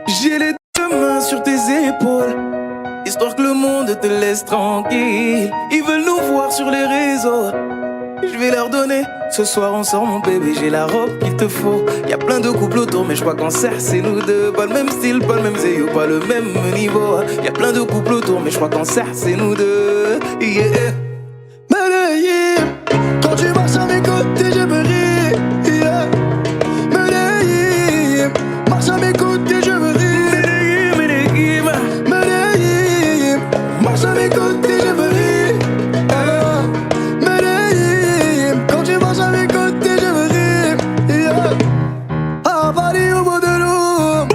J'ai les deux mains sur tes épaules, histoire que le monde te laisse tranquille. Ils veulent nous voir sur les réseaux, je vais leur donner. Ce soir on sort mon bébé, j'ai la robe qu'il te faut. Y'a plein de couples autour mais je crois qu'en serre c'est nous deux. Pas le même style, pas le même zéyo, pas le même niveau. Y'a plein de couples autour mais je crois qu'en serre c'est nous deux. Yeah. Medellín, quand tu marches à mes côtés je me ris. Yeah. Medellín, marche à mes côtés je me ris. Medellín, Medellín, marche à mes côtés je me ris. Yeah. Medellín, quand tu marches à mes côtés je me ris. Yeah. À Paris au bout de l'eau,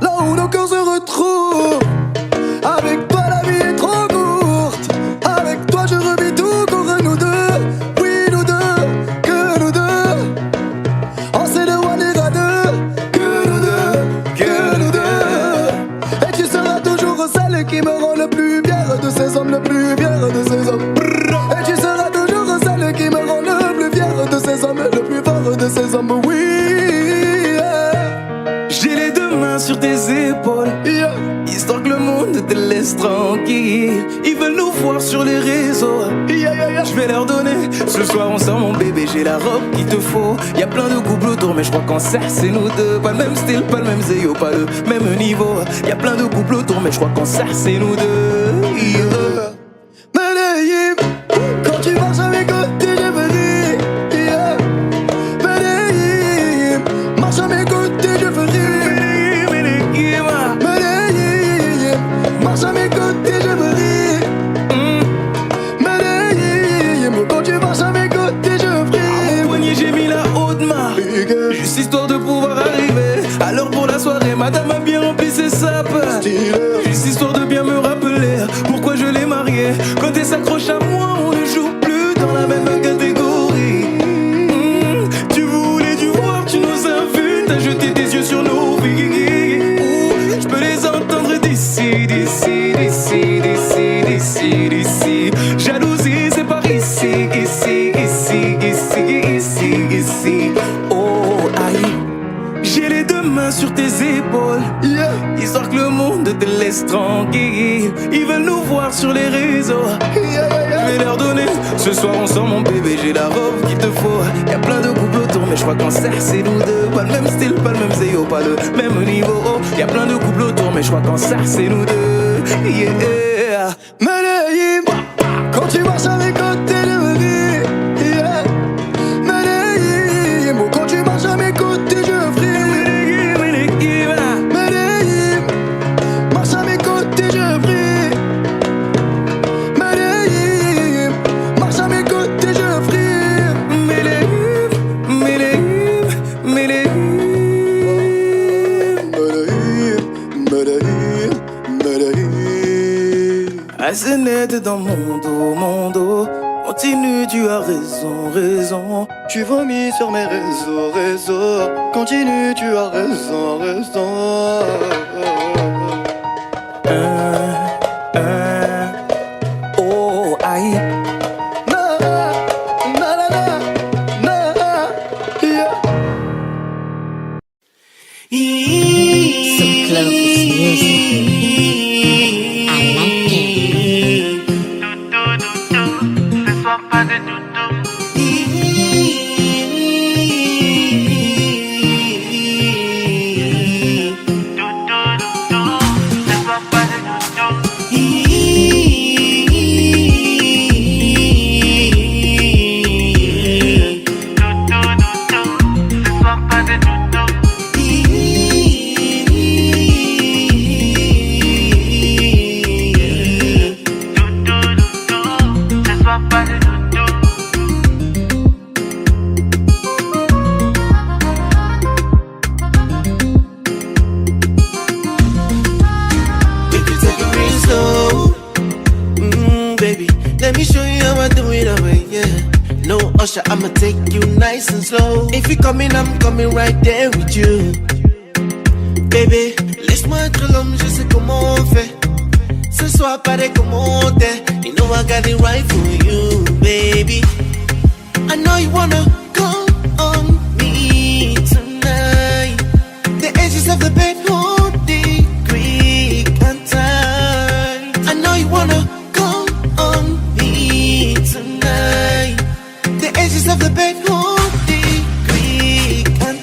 là où nos cœurs se retrouvent. Avec toi la vie est trop courte. Avec toi je revis tout contre nous deux. Oui nous deux, que nous deux. On sait de one et à deux. Que nous deux, que nous deux. Et tu seras toujours celle qui me rend le plus fier de ces hommes, le plus fier de ces hommes. Et tu seras toujours celle qui me rend le plus fier de ces hommes, le plus fort de ces hommes. Oui, yeah. j'ai les deux mains sur tes épaules, Yeah. histoire que le monde te laisse tranquille. Ils veulent nous voir sur les réseaux, Yeah, yeah, yeah. je vais leur donner. Ce soir on sort mon bébé, j'ai la robe qu'il te faut. Y'a plein de couples autour mais je crois qu'en serre c'est nous deux. Pas le même style, pas le même zéyo, pas le même niveau. Y'a plein de couples autour mais je crois qu'en serre c'est nous deux. Yeah. Medellín, quand tu marches à mes côtés, je me ris. Yeah. Medellín, marche à mes côtés, je me ris. Medellín, Medellín, marche à mes côtés, je me ris. Medellín, quand tu marches à mes côtés, je au prie. poignet j'ai mis la haute main, juste histoire de pouvoir arriver. Alors pour la soirée, madame a bien rempli ses sapes. Juste histoire de bien me rappeler pourquoi je l'ai mariée. Quand elle s'accroche à moi, on ne joue plus dans la même catégorie. Tu voulais du voir, tu nous as vus, t'as jeté tes yeux sur nos vies. Je peux les entendre d'ici, d'ici, d'ici, d'ici, d'ici, d'ici. Jalousie, c'est par ici, ici, ici, ici, ici, ici. Oh, aïe. J'ai les deux mains sur tes épaules, Yeah. histoire que le monde te laisse tranquille. Ils veulent nous voir sur les réseaux, Yeah, yeah, yeah. je vais leur donner. Ce soir on sort mon bébé, j'ai la robe qu'il te faut. Y'a plein de couples autour mais je crois qu'en serre c'est nous deux. Pas le même style, pas le même zéyo, pas le même niveau. Y'a plein de couples autour mais je crois qu'en serre c'est nous deux. Yeah. Medellín, quand tu marches à mes côtés, je me ris. Yeah. Medellín, quand tu marches à mes côtés, je prie. Medellín, marche à mes côtés, je prie. Medellín, marche à mes côtés, je prie. Medellín, Medellín, Medellín. Medellín, Medellín. Assez net dans mon dos. Continue, tu as raison, raison. Tu vomis sur mes réseaux. Continue, tu as raison. Oh, aïe. Na, na, na, na, na, yeah. So close music. I like it. Ce soir pas de Let me show you how I do it away, yeah. No usher, I'ma take you nice and slow. If you coming, I'm coming right there with you. Baby, laisse-moi être l'homme, je sais comment on fait. Ce soir, pas de commentaires. You know I got it right for you, baby. I know you wanna call on me tonight. The edge is of the bed hold the Greek and time. I know you wanna come on me tonight. The edges of the bed hold the Greek and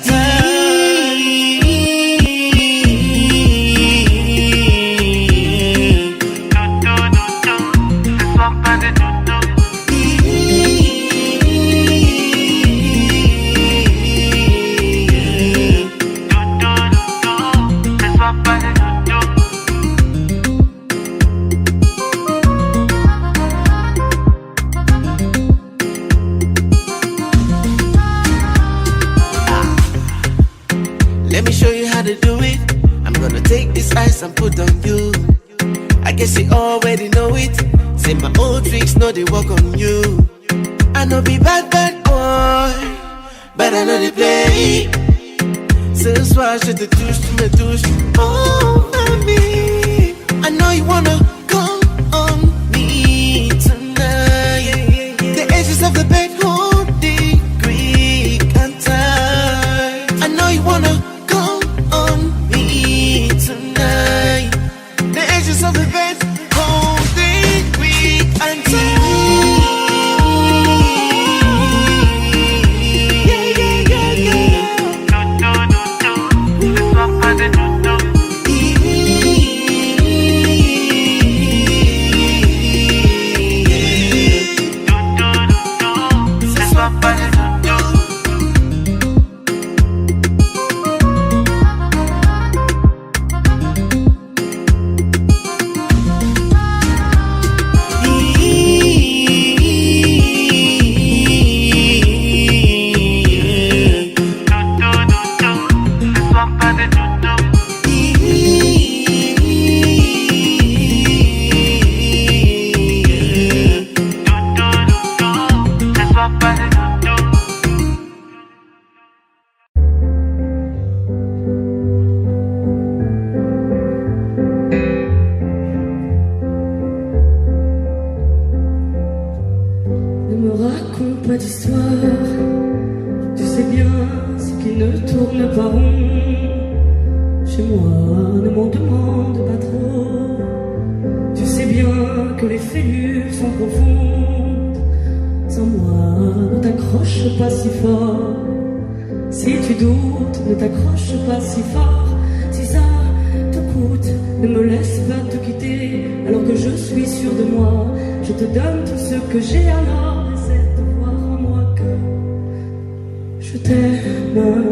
let me show you how to do it. I'm gonna take this ice and put on you. I guess you already know it. Say my old tricks, know they work on you. I know be bad, bad boy, but I know they play. Ce soir je te touche, tu me touches. Oh, baby, I know you wanna come on me tonight. The edges of the bed hold the Greek and time. I know you wanna come on me tonight. The edges of the bed hold the Greek and time. Ne me raconte pas d'histoire, tu sais bien ce qui ne tourne pas rond. Chez moi, ne m'en demande pas trop, tu sais bien que les fêlures sont profondes. Sans moi, ne t'accroche pas si fort, si tu doutes, ne t'accroche pas si fort. Si ça te coûte, ne me laisse pas te quitter, alors que je suis sûr de moi. Je te donne tout ce que j'ai, alors essaie de voir en moi que je t'aime.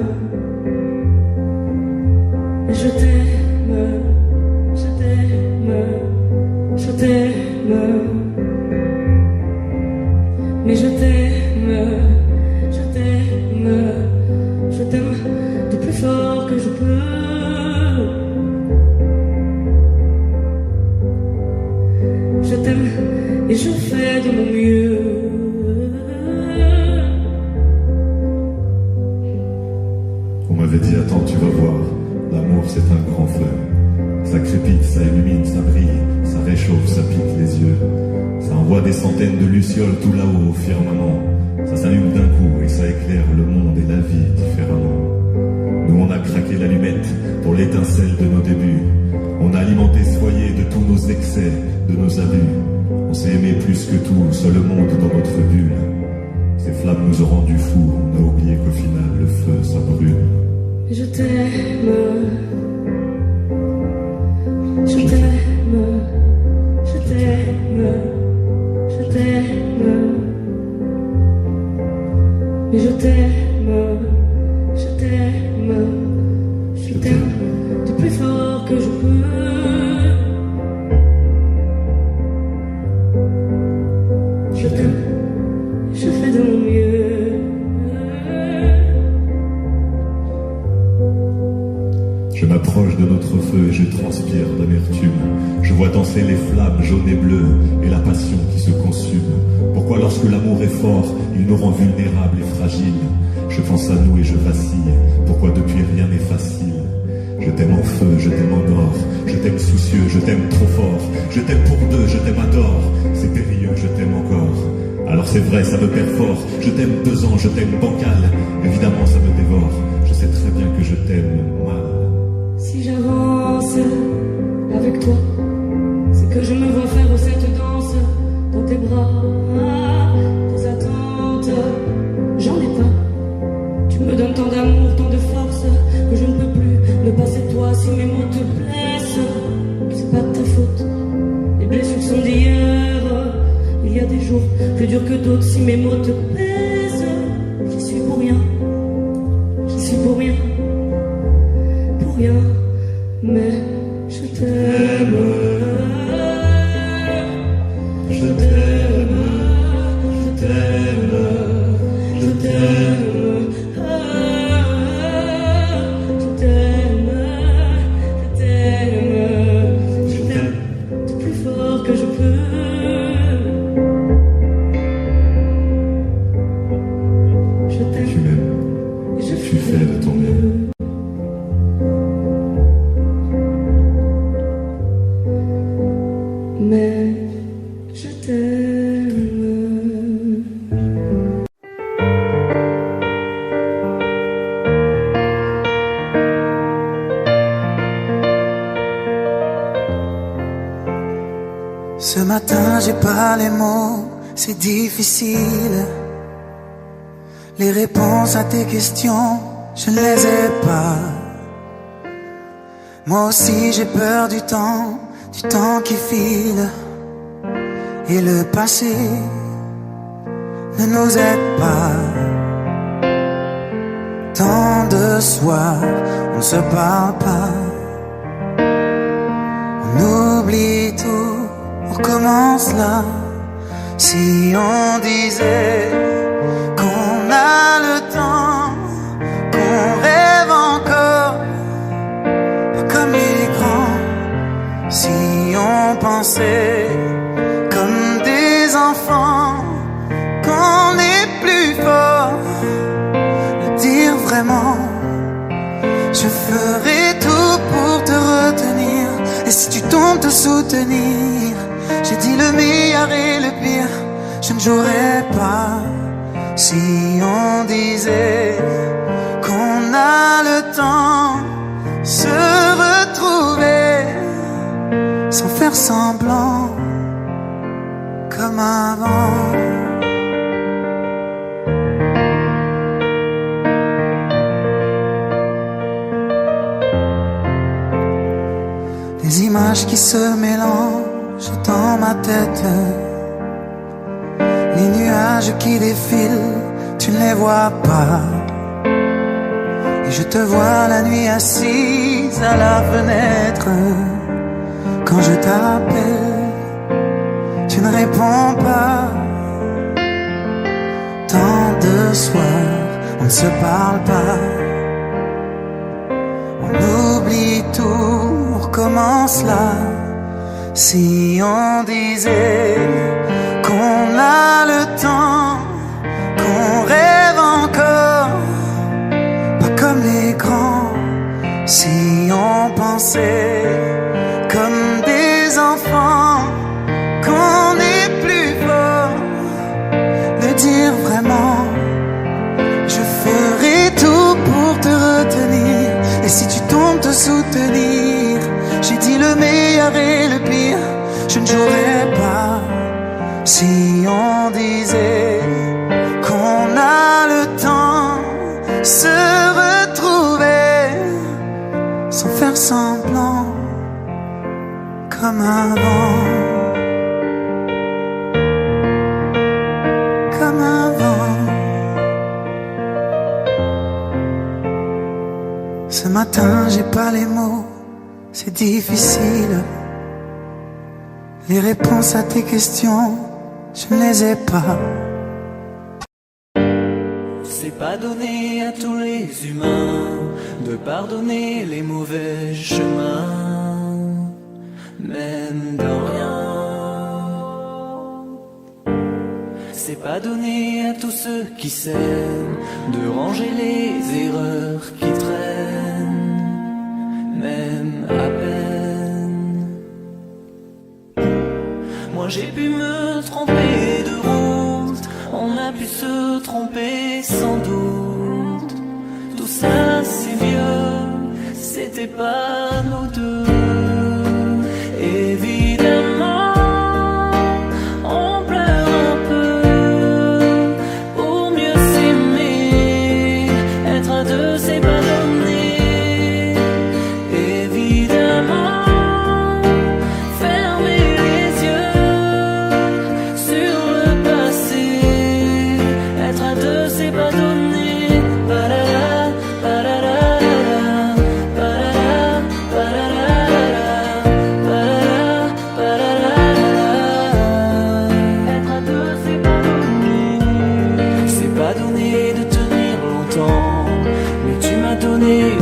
Je t'aime, je t'aime, je t'aime. Mais je t'aime, je t'aime, je t'aime du plus fort que je peux. Je t'aime et je fais de mon mieux. On m'avait dit attends tu vas voir, l'amour c'est un grand feu. Ça crépite, ça illumine, ça brille, ça réchauffe, ça pique les yeux. Ça envoie des centaines de lucioles tout là-haut au firmament. Ça s'allume d'un coup et ça éclaire le monde et la vie différemment. Nous on a craqué l'allumette pour l'étincelle de nos débuts. On a alimenté ce foyer de tous nos excès, de nos abus. On s'est aimé plus que tout, seul le monde dans notre bulle. Ces flammes nous ont rendus fous, on a oublié qu'au final le feu ça brûle. Je t'aime, je t'aime, je t'aime, je t'aime. Mais je t'aime, je t'aime, je t'aime du plus fort que je peux. Je t'aime, je fais de mon mieux. Je m'approche de notre feu et je transpire d'amertume. Je vois danser les flammes jaunes et bleues et la passion qui se consume. Pourquoi lorsque l'amour est fort, il nous rend vulnérables et fragiles? Je pense à nous et je vacille. Pourquoi depuis rien n'est facile? Je t'aime en feu, je t'aime en or. Je t'aime soucieux, je t'aime trop fort. Je t'aime pour deux, je t'aime à tort. C'est périlleux, je t'aime encore. Alors c'est vrai, ça me perd fort. Je t'aime pesant, je t'aime bancal. Évidemment ça me dévore. Je sais très bien que je t'aime mal. Si j'avance avec toi, c'est que je me vois faire cette danse dans tes bras, tes attentes, j'en ai pas. Tu me donnes tant d'amour, tant de force, que je ne peux plus me passer de toi. Si mes mots te blessent, c'est pas de ta faute. Les blessures sont d'hier, il y a des jours plus durs que d'autres. Si mes mots te pèsent, j'y suis pour rien, j'y suis pour rien, pour rien, mais je t'aime. Je t'aime, je t'aime, je t'aime. Ce matin j'ai pas les mots, c'est difficile. Les réponses à tes questions, je ne les ai pas. Moi aussi j'ai peur du temps qui file. Et le passé ne nous aide pas. Tant de soirs, on ne se parle pas. On oublie tout, on recommence là. Si on disait qu'on a le temps, qu'on rêve encore, comme les grands. Si on pensait comme des enfants, qu'on est plus fort, le dire vraiment. Je ferai tout pour te retenir. Et si tu tombes, te soutenir. J'ai dit le meilleur et le pire, je ne jouerai pas. Si on disait qu'on a le temps, se retrouver sans faire semblant, comme avant. Des images qui se mélangent dans ma tête. Les nuages qui défilent, tu ne les vois pas. Et je te vois la nuit assise à la fenêtre. Quand je t'appelle, tu ne réponds pas. Tant de soirs, on ne se parle pas. On oublie tout, on recommence là. Si on disait qu'on a le temps, qu'on rêve encore, pas comme les grands. Si on pensait comme des enfants, qu'on est plus fort, le dire vraiment. Je ferai tout pour te retenir. Et si tu tombes, te soutenir. J'ai dit le meilleur et le pire, je ne jouerai pas. Si on disait qu'on a le temps, se retrouver sans faire semblant, comme avant. Comme avant. Ce matin j'ai pas les mots, c'est difficile. Les réponses à tes questions, je ne les ai pas. C'est pas donné à tous les humains de pardonner les mauvais chemins, même de rien. C'est pas donné à tous ceux qui s'aiment de ranger les erreurs qui traînent, même à peine. Moi j'ai pu me tromper de route, on a pu se tromper sans doute. Tout ça c'est vieux, c'était pas nous deux. Évidemment, on pleure un peu pour mieux s'aimer. Être à deux, c'est pas donné. Évidemment, fermer les yeux sur le passé. Être à deux, c'est pas donné. Ba-da-da, ba-da-da.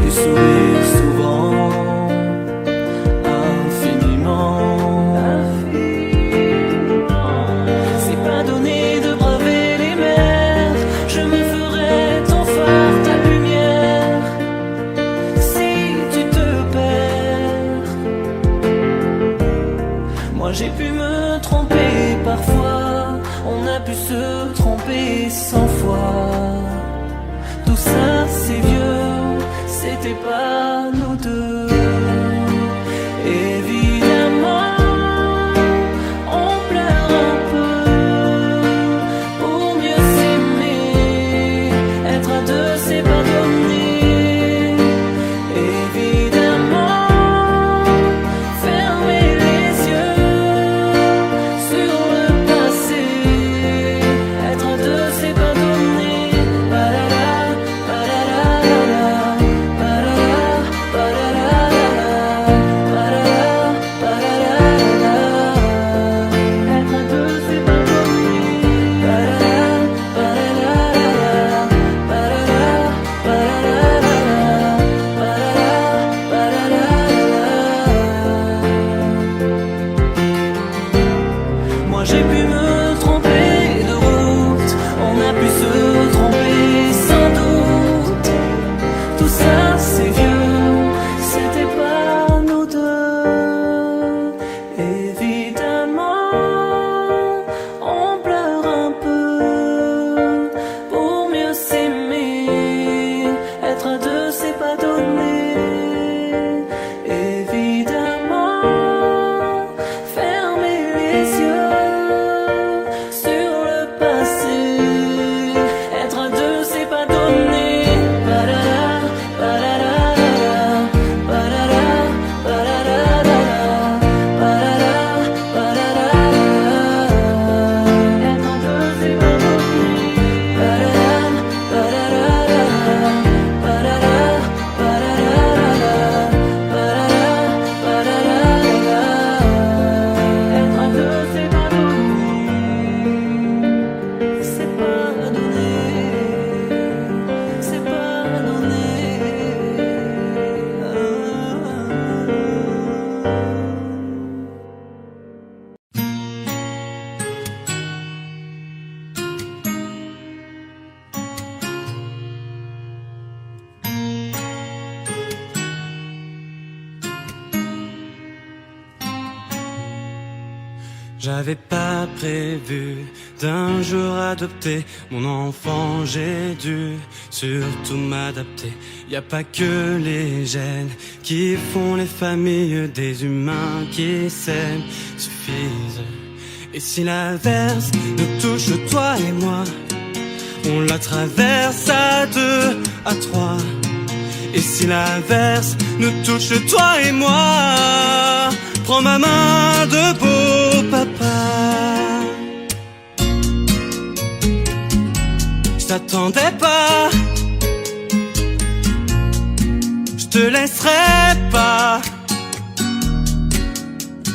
Du sourire souvent, infiniment. C'est pas donné de braver les mers. Je me ferai ton phare, ta lumière, si tu te perds. Moi j'ai pu me tromper parfois, on a pu se tromper 100 fois. Tout ça c'est vieux, c'était pas nous deux. Évidemment, on pleure un peu pour mieux s'aimer. Être à deux, c'est pas donné. Évidemment, fermer les yeux sur le passé. Être à deux, c'est pas donné. Ba-da-da, ba-da-da-da-da. Moi j'ai pu me tromper de route, on a pu se tromper sans doute. Tout ça c'est vieux, c'était pas nous deux. Évidemment, on pleure un peu pour mieux s'aimer. Être à deux, c'est pas donné. Évidemment, fermer les yeux sur le passé. Être à deux, c'est pas donné. Ba-da-da, ba-da-da-da-da. Ba-da-da, ba-da-da-da-da. Ba-da-da, ba-da-da-da-da. Être à deux, c'est pas donné. Ba-da-da, ba-da-da-da-da. Ba-da-da, ba-da-da-da-da. Ba-da-da, ba-da-da-da-da. Être à deux, c'est pas donné. C'est pas donné. C'est pas donné. J'avais pas prévu d'un jour adopter mon enfant, j'ai dû surtout m'adapter. Y a pas que les gènes qui font les familles, des humains qui s'aiment suffisent. Et si l'inverse nous touche, toi et moi, on la traverse à deux, à trois. Et si l'inverse nous touche, toi et moi, prends ma main de beau papa. Je t'attendais pas, je te laisserai pas.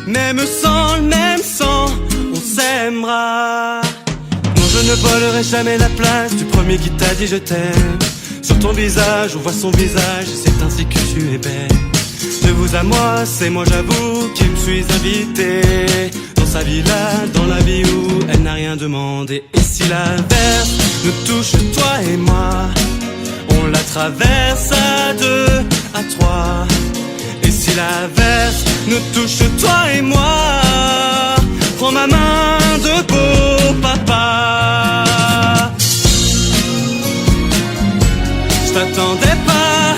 Même sans le même sang, on s'aimera. Non, je ne volerai jamais la place du premier qui t'a dit je t'aime. Sur ton visage, on voit son visage, et c'est ainsi que tu es belle. De vous à moi, c'est moi j'avoue qui me suis invité dans sa villa, dans la vie où elle n'a rien demandé. Et si l'inverse nous touche, toi et moi, on la traverse à deux, à trois. Et si l'inverse nous touche, toi et moi, prends ma main de beau papa. Je t'attendais pas,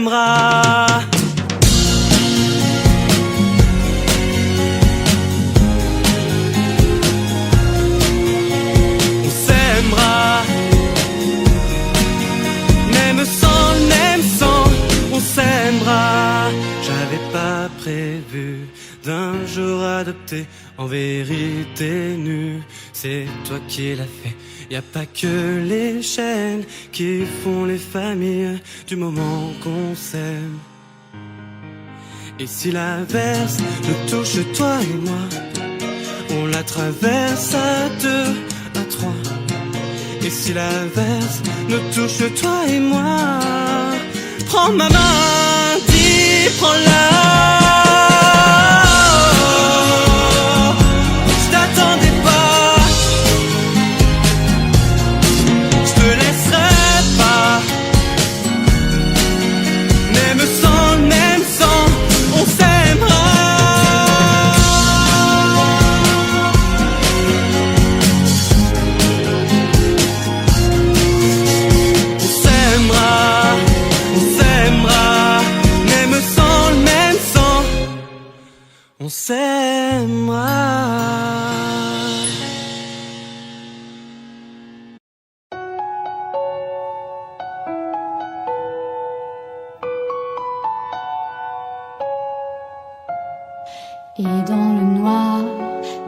s'aimera. On s'aimera. Même sans le même sang, on s'aimera. J'avais pas prévu d'un jour adopté, en vérité nu, c'est toi qui l'as fait. Y a pas que les chaînes qui font les familles du moment qu'on s'aime. Et si l'averse nous touche toi et moi, on la traverse à deux, à trois. Et si l'averse nous touche toi et moi, prends ma main, dis prends-la. Je t'attendais pas, je te laisserai pas. Même sans le même sang, on s'aimera. On s'aimera. Et dans le noir,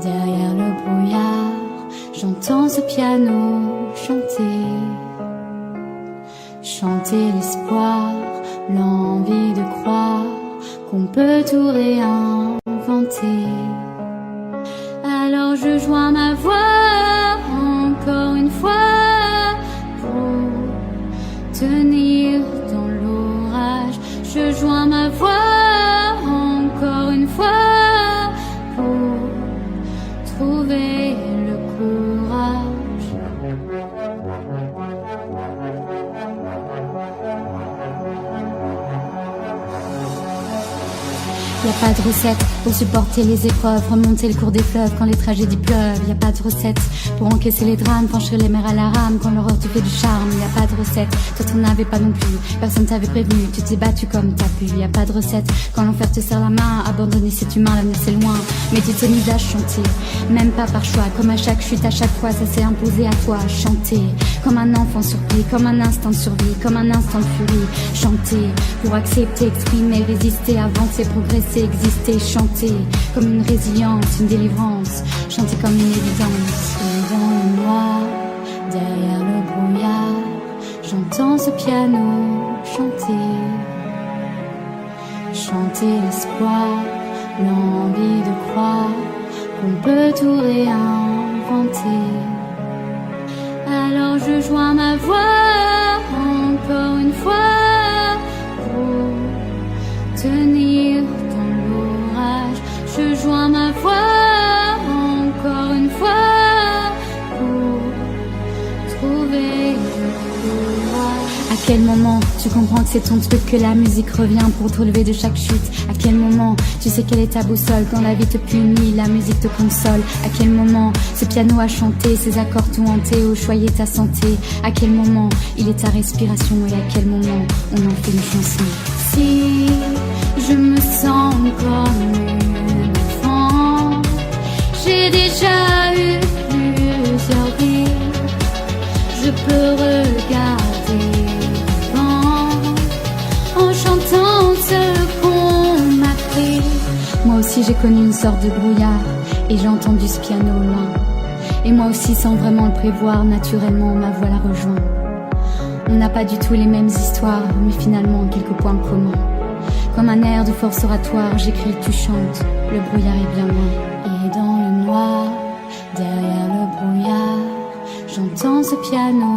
derrière le brouillard, j'entends ce piano chanter. Chanter l'espoir, l'envie de croire qu'on peut tout réinventer. Alors je joins ma voix encore une fois pour tenir dans l'orage. Je joins ma voix encore une fois pour trouver le courage. Y a pas de recette pour supporter les épreuves, remonter le cours des fleuves quand les tragédies pleuvent. Y a pas de recette pour encaisser les drames, franchir les mers à la rame quand l'horreur te fait du charme. Y a pas de recette, toi t'en avais pas non plus, personne t'avait prévenu, tu t'es battu comme t'as pu. Y a pas de recette quand l'enfer te serre la main, abandonner c'est humain, l'avenir c'est loin. Mais tu t'es mise à chanter, même pas par choix, comme à chaque chute, à chaque fois ça s'est imposé à toi. Chanter comme un enfant surpris, comme un instant de survie, comme un instant de furie. Chanter pour accepter, exprimer, résister, avancer, progresser, exister, chanter comme une résilience, une délivrance, chanter comme une évidence. Et dans le noir, derrière le brouillard, j'entends ce piano chanter. Chanter l'espoir, l'envie de croire qu'on peut tout réinventer. Alors je joins ma voix encore une fois pour tenir dans l'orage. Je joins ma voix encore une fois pour trouver le courage. À quel moment tu comprends que c'est ton truc, que la musique revient pour te relever de chaque chute? À quel moment tu sais quelle est ta boussole quand la vie te punit, la musique te console? À quel moment ce piano a chanté, ses accords tout hantés, au choyer ta santé? À quel moment il est ta respiration et à quel moment on en fait une chanson? Si je me sens comme une enfant, j'ai déjà eu plusieurs vies, je peux regarder en chantant ce qu'on m'a pris. Moi aussi j'ai connu une sorte de brouillard et j'ai entendu ce piano au loin. Et moi aussi sans vraiment le prévoir, naturellement ma voix la rejoint. On n'a pas du tout les mêmes histoires, mais finalement quelques points communs. Comme un air de force oratoire, j'écris, tu chantes, le brouillard est bien loin. Et dans le noir, derrière le brouillard, j'entends ce piano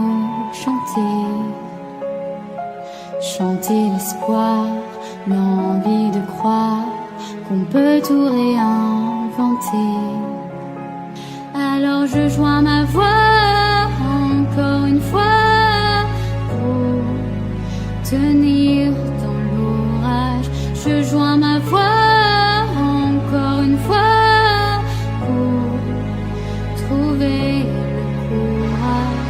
chanter. Chanter l'espoir, l'envie de croire qu'on peut tout réinventer. Alors je joins ma voix encore une fois pour tenir dans l'orage. Je joins ma voix encore une fois pour trouver le courage.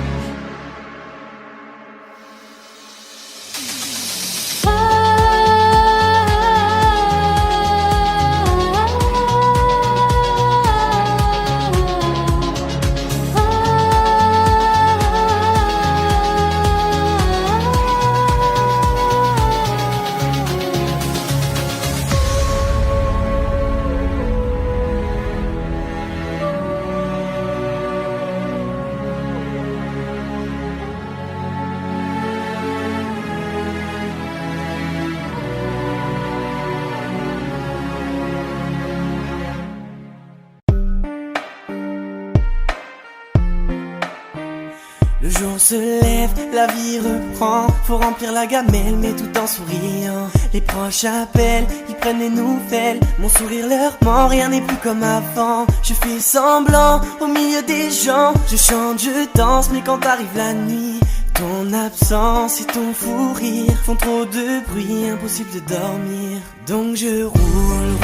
Le jour se lève, la vie reprend. Faut remplir la gamelle, mais tout en souriant. Les proches appellent, ils prennent des nouvelles. Mon sourire leur ment, rien n'est plus comme avant. Je fais semblant au milieu des gens. Je chante, je danse, mais quand arrive la nuit, ton absence et ton fou rire font trop de bruit, impossible de dormir. Donc je roule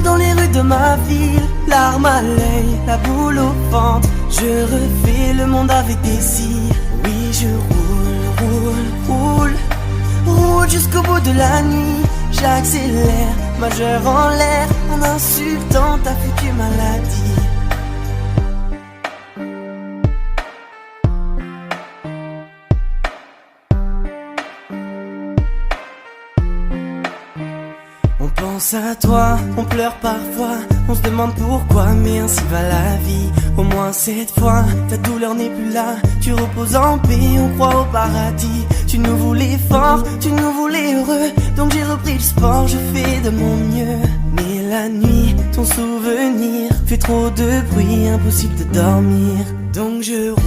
dans les rues de ma ville. Larmes à l'œil, la boule au ventre. Je refais le monde avec des cils. Oui, je roule jusqu'au bout de la nuit. J'accélère, majeur en l'air, en insultant ta future maladie. On pense à toi, on pleure parfois, on se demande pourquoi, mais ainsi va la vie. Au moins cette fois, ta douleur n'est plus là, tu reposes en paix, on croit au paradis. Tu nous voulais fort, tu nous voulais heureux, donc j'ai repris le sport, je fais de mon mieux. Mais la nuit, ton souvenir fait trop de bruit, impossible de dormir. Donc je roule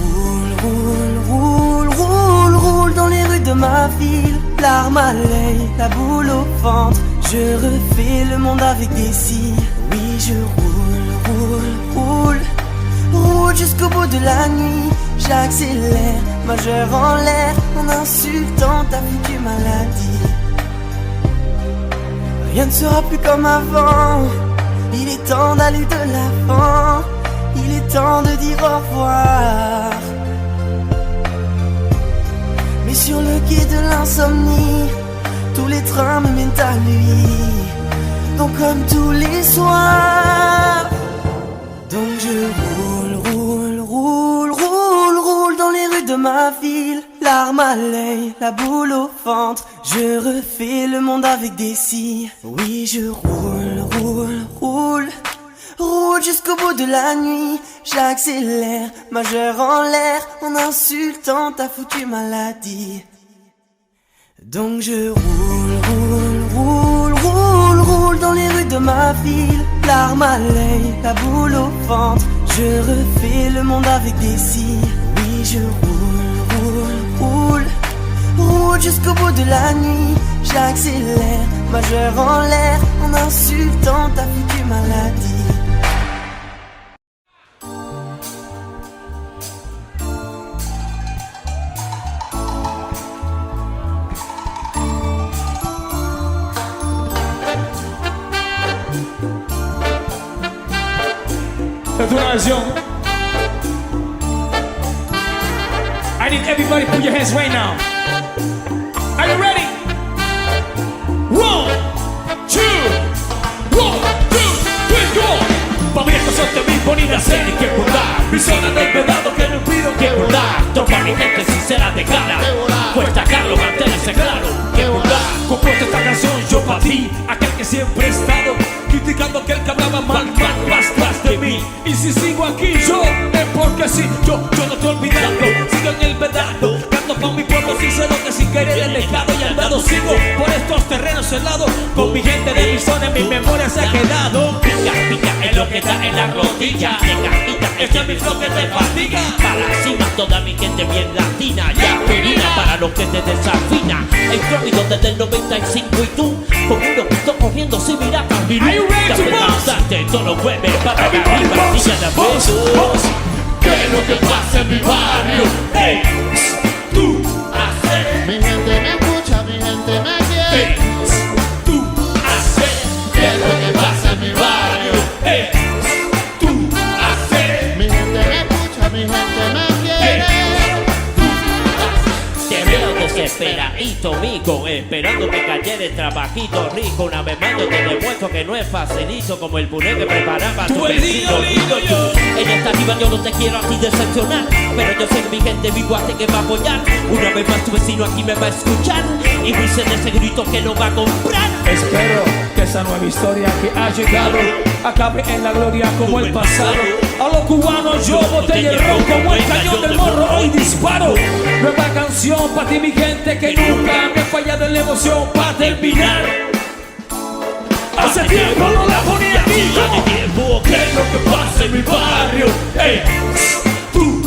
dans les rues de ma ville. Larmes à l'œil, la boule au ventre. Je refais le monde avec des cils. Oui, je roule jusqu'au bout de la nuit. J'accélère, majeur en l'air, en insultant ta future maladie. Rien ne sera plus comme avant. Il est temps d'aller de l'avant. Il est temps de dire au revoir. Mais sur le quai de l'insomnie, tous les trains me mènent à lui. Donc comme tous les soirs. Donc je roule dans les rues de ma ville. Larmes à l'œil, la boule au ventre. Je refais le monde avec des cils. Oui, je roule jusqu'au bout de la nuit. J'accélère, majeur en l'air, en insultant ta foutue maladie. Donc je roule dans les rues de ma ville. Larmes à l'œil, la boule au ventre. Je refais le monde avec des cils. Oui, je roule jusqu'au bout de la nuit. J'accélère, majeur en l'air, en insultant ta foutue maladie. I need everybody put your hands right now. Are you ready? 1, 2, 1, 2, 3, go! Pa' mí esto son temas ni de hacer ni que burlar. Mi zona del vedado que no pido que burlar. Tropa mi gente sincera de cara. Cuesta Carlos, manténse claro. Que burlar. Compuesto esta canción yo pa' ti, aquel que siempre he estado criticando a aquel que hablaba mal tras de mí. Y si sigo aquí yo, es porque sí. Yo no te he olvidado, sigo en el vedado. Canto pa' mi pueblo sincero que sin querer he dejado y andado. Sigo por estos terrenos helados. Con mi gente de mi zona en mi memoria se ha quedado. Pica, pica, es lo que está en la rodilla. Pica, pica, este es mi flow que te fatiga. Para la cima toda mi gente bien latina. Ya aspirina para los que te desafina. El trópico desde el 95 y tú con unos pitos corriendo sin mirar a mi luz. Ya te lanzaste todos los jueves para la partida de besos. ¿Qué es lo que pasa en mi barrio? Hey, tú haces. Mi gente me escucha, mi gente me quiere. Hey, tú haces. ¿Qué es lo que pasa en mi barrio? Hey, tú haces. Mi gente me escucha, mi gente me quiere. Te veo desesperadito, mico, esperando que cayera el trabajito rico. Una vez más yo te demuestro que no es facilito, como el puré que preparaba tu vecino lindo yo. Ella está arriba, yo no te quiero a ti decepcionar, pero yo sé que mi gente vivo hace que va a apoyar. Una vez más tu vecino aquí me va a escuchar y dice de ese grito que lo va a comprar. Espero que esa nueva historia que ha llegado acabe en la gloria como el pasado. A los cubanos yo botella el ron como el cañón del morro, hoy disparo. Nueva canción para ti mi gente que nunca me falla de la emoción para terminar. Hace tiempo no la ponía aquí. Hace tiempo, ¿qué es lo que pasa en mi barrio? Hey, tú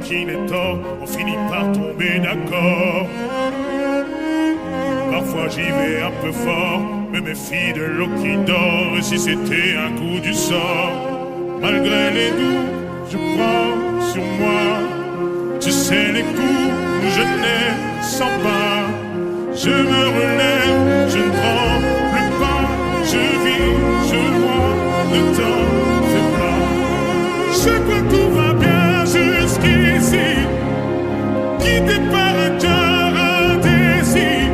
qu'il est tort, on finit par tomber d'accord. Parfois j'y vais un peu fort, me méfie de l'eau qui dort. Et si c'était un coup du sort, malgré les doutes, je prends sur moi. Tu sais les coups, je ne sens pas. Je me relève, je ne prends plus pas. Je vis, je vois, le temps fait pas. Je crois que tout va bien jusqu'ici, guidé par un cœur indécis.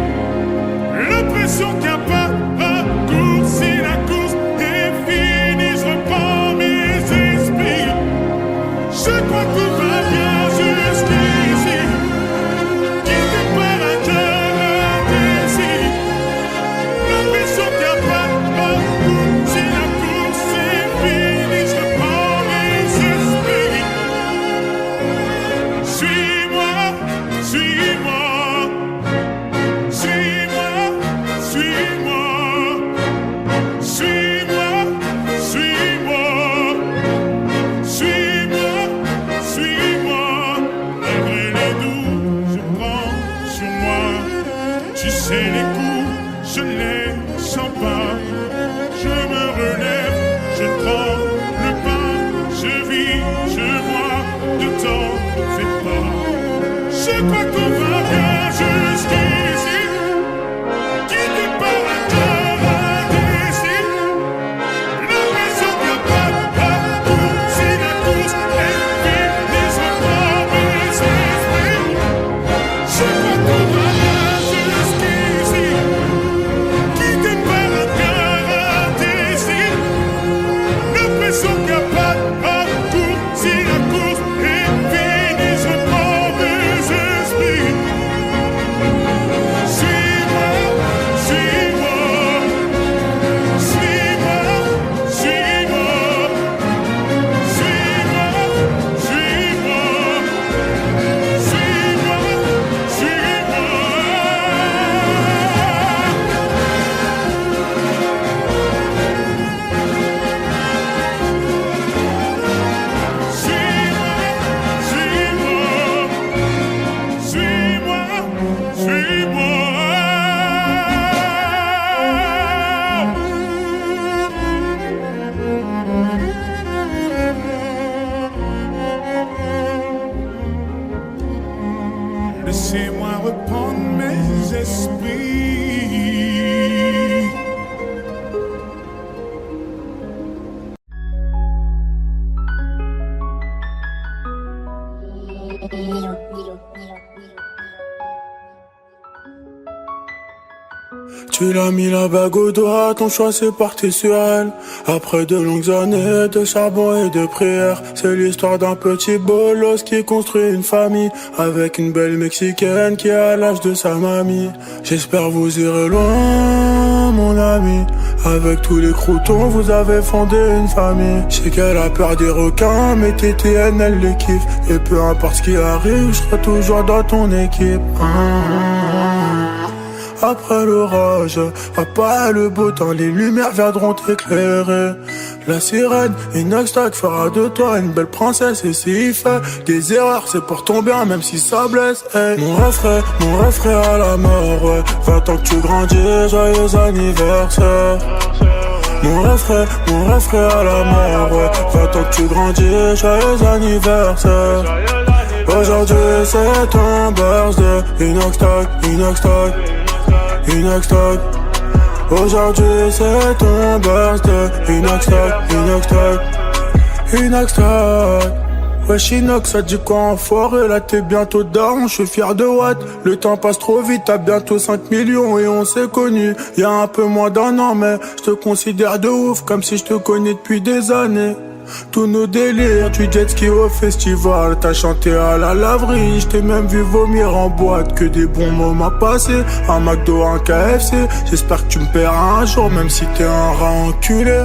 L'impression qu'il n'y a pas raccourci, la course est finie, je reprends mes esprits. Je crois que tout va bien jusqu'ici, guidé par un cœur indécis. L'impression qu'il n'y a pas raccourci, la course est finie, je reprends mes esprits. Suis-moi, suis-moi. Les coups, je les sens pas. Je me relève, je prends le pas. Je vis, je vois, le temps ne fait pas. Je crois qu'on va bien jusqu'ici, guidé par un cœur indécis. L'impression qu'il n'y a pas de parcours, si la course est finie, je reprends mes esprits. Je crois qu'on va bien. Laissez-moi reprendre mes esprits. Tu l'as mis la bague au doigt, ton choix s'est porté sur elle. Après de longues années de charbon et de prières, c'est l'histoire d'un petit bolos qui construit une famille avec une belle mexicaine qui a l'âge de sa mamie. J'espère vous irez loin, mon ami. Avec tous les croutons, vous avez fondé une famille. Je sais qu'elle a peur des requins, mais TTN, elle les kiffe. Et peu importe ce qui arrive, je serai toujours dans ton équipe. Après l'orage, après le beau temps, les lumières viendront t'éclairer. La sirène, Inoxtag fera de toi une belle princesse. Et s'il fait des erreurs, c'est pour ton bien, même si ça blesse. Hey. Mon rêve frais à la mort, ouais. 20 ans que tu grandis, joyeux anniversaire. Mon rêve frais à la mort, ouais. 20 ans que tu grandis, joyeux anniversaire. Aujourd'hui c'est ton birthday, Inoxtag, Inoxtag. Inoxtag. Aujourd'hui c'est ton birthday, Inoxtag, Inoxtag, Inoxtag. Wesh Inox, ça dit quoi enfoiré, là t'es bientôt daron, je suis fier de Watt. Le temps passe trop vite, t'as bientôt 5 millions et on s'est connus y'a un peu moins d'un an, mais je te considère de ouf, comme si je te connais depuis des années. Tous nos délires, du jet ski au festival, t'as chanté à la laverie, je t'ai même vu vomir en boîte, que des bons moments passés, un McDo, un KFC, j'espère que tu me paieras un jour, même si t'es un rat enculé.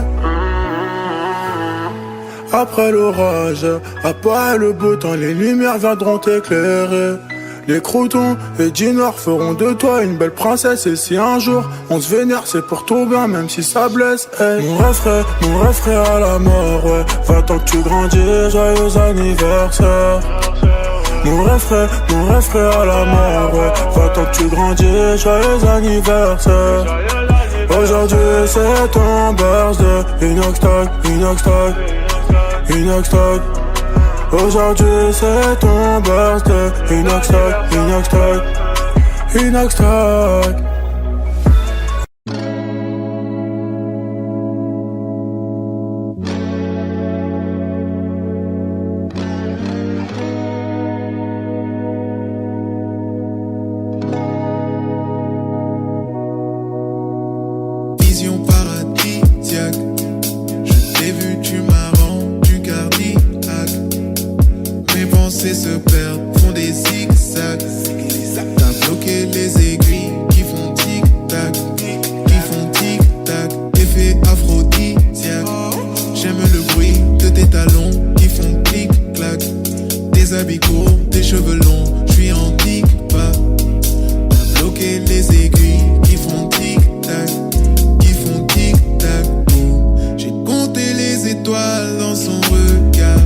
Après l'orage, après le beau temps, les lumières viendront t'éclairer. Les croutons et Ginor feront de toi une belle princesse. Et si un jour on se vénère, c'est pour ton bien, même si ça blesse. Hey. Mon rêve frais à la mort, ouais. 20 ans que tu grandis, joyeux anniversaire. Mon rêve frais à la mort, ouais. 20 ans que tu grandis, joyeux anniversaire. Aujourd'hui c'est ton birthday. Inox-Tag, Inox-Tag, Inox-Tag. Aujourd'hui c'est ton birthday. Inox-Tag, Inox-Tag, Inox-Tag. Vision paradisiaque, je t'ai vu, tu m'as rendu cardiaque. Mes pensées se perdent, font des zigzags. T'as bloqué les aiguilles qui font tic-tac, qui font tic-tac. Effet aphrodisiaque. J'aime le bruit de tes talons qui font clic-clac. Tes habits courts, tes cheveux longs, je suis en tic-pas. T'as bloqué les aiguilles qui font tic-tac, qui font tic-tac. J'ai compté les étoiles dans son regard.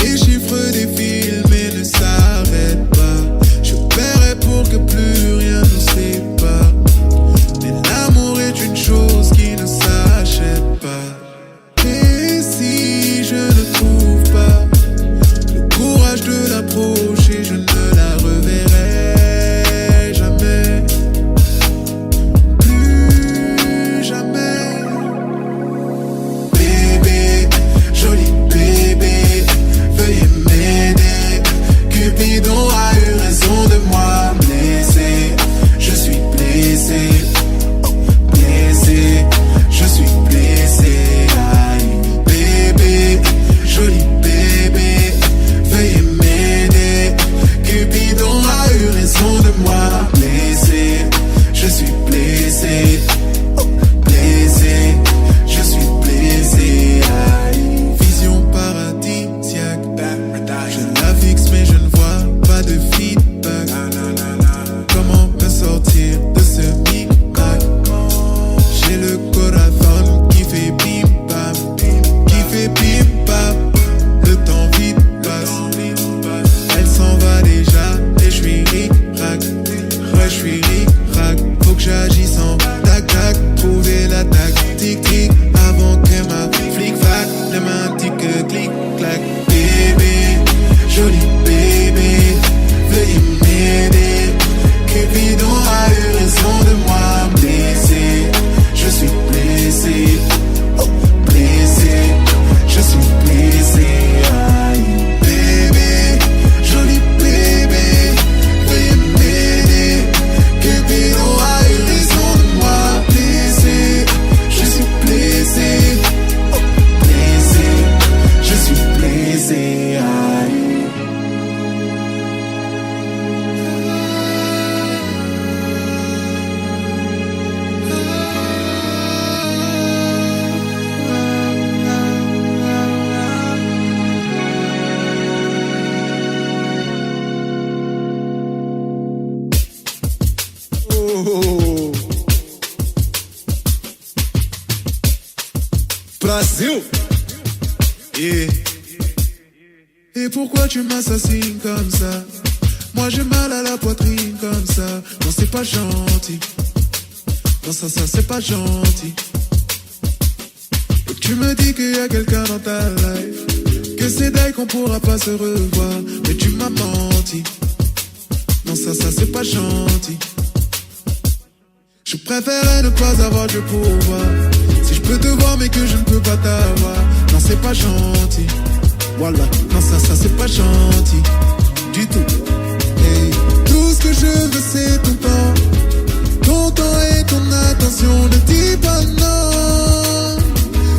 Les chiffres défilent mais ne s'arrêtent pas. Je paierai pour que plus rien nous sépare. Mais l'amour est une chose qui ne s'achète pas. Et si je ne trouve pas le courage de l'approcher, je ne la reverrai jamais. Plus jamais. Bébé, joli bébé, veuillez m'aider. Cupidon a eu raison de moi blessé. Je suis blessé, blessé, je suis blessé. Aïe, bébé, joli bébé, veuillez m'aider. Cupidon a eu raison de moi blessé. Je suis blessé, blessé, je suis blessé. Aïe. Vision paradisiaque, je la fixe mais je ne vois pas de feedback. Comment me sortir de ce micmac? J'ai le corazon qui fait bim bam, qui fait bim bam. Le temps vite passe, elle s'en va déjà et je suis ric-rac. Ouais, je suis ric-rac, faut que j'agisse en tac-tac. Trouver la tactique avant que ma flic-flac ne m'indique clic-clac. Bébé, joli bébé, veuillez m'aider. Cupidon a eu raison de moi blessé. Je suis blessé, blessé, je suis blessé. Aïe, bébé, joli bébé, veuillez m'aider. Cupidon a eu raison de moi blessé. Je suis blessé, blessé, je suis blessé. Aïe. Oh. Brasil. Yeah. Et pourquoi tu m'assassines comme ça? Moi j'ai mal à la poitrine comme ça. Non c'est pas gentil. Non ça c'est pas gentil. Et tu me dis qu'il y a quelqu'un dans ta life, que c'est d'ailleurs qu'on pourra pas se revoir. Mais tu m'as menti. Non ça c'est pas gentil. Je préférerais ne pas avoir de pouvoir. Si je peux te voir mais que je ne peux pas t'avoir. Non c'est pas gentil. Voilà, non ça c'est pas gentil du tout. Hey. Tout ce que je veux c'est ton temps et ton attention. Ne dis pas non,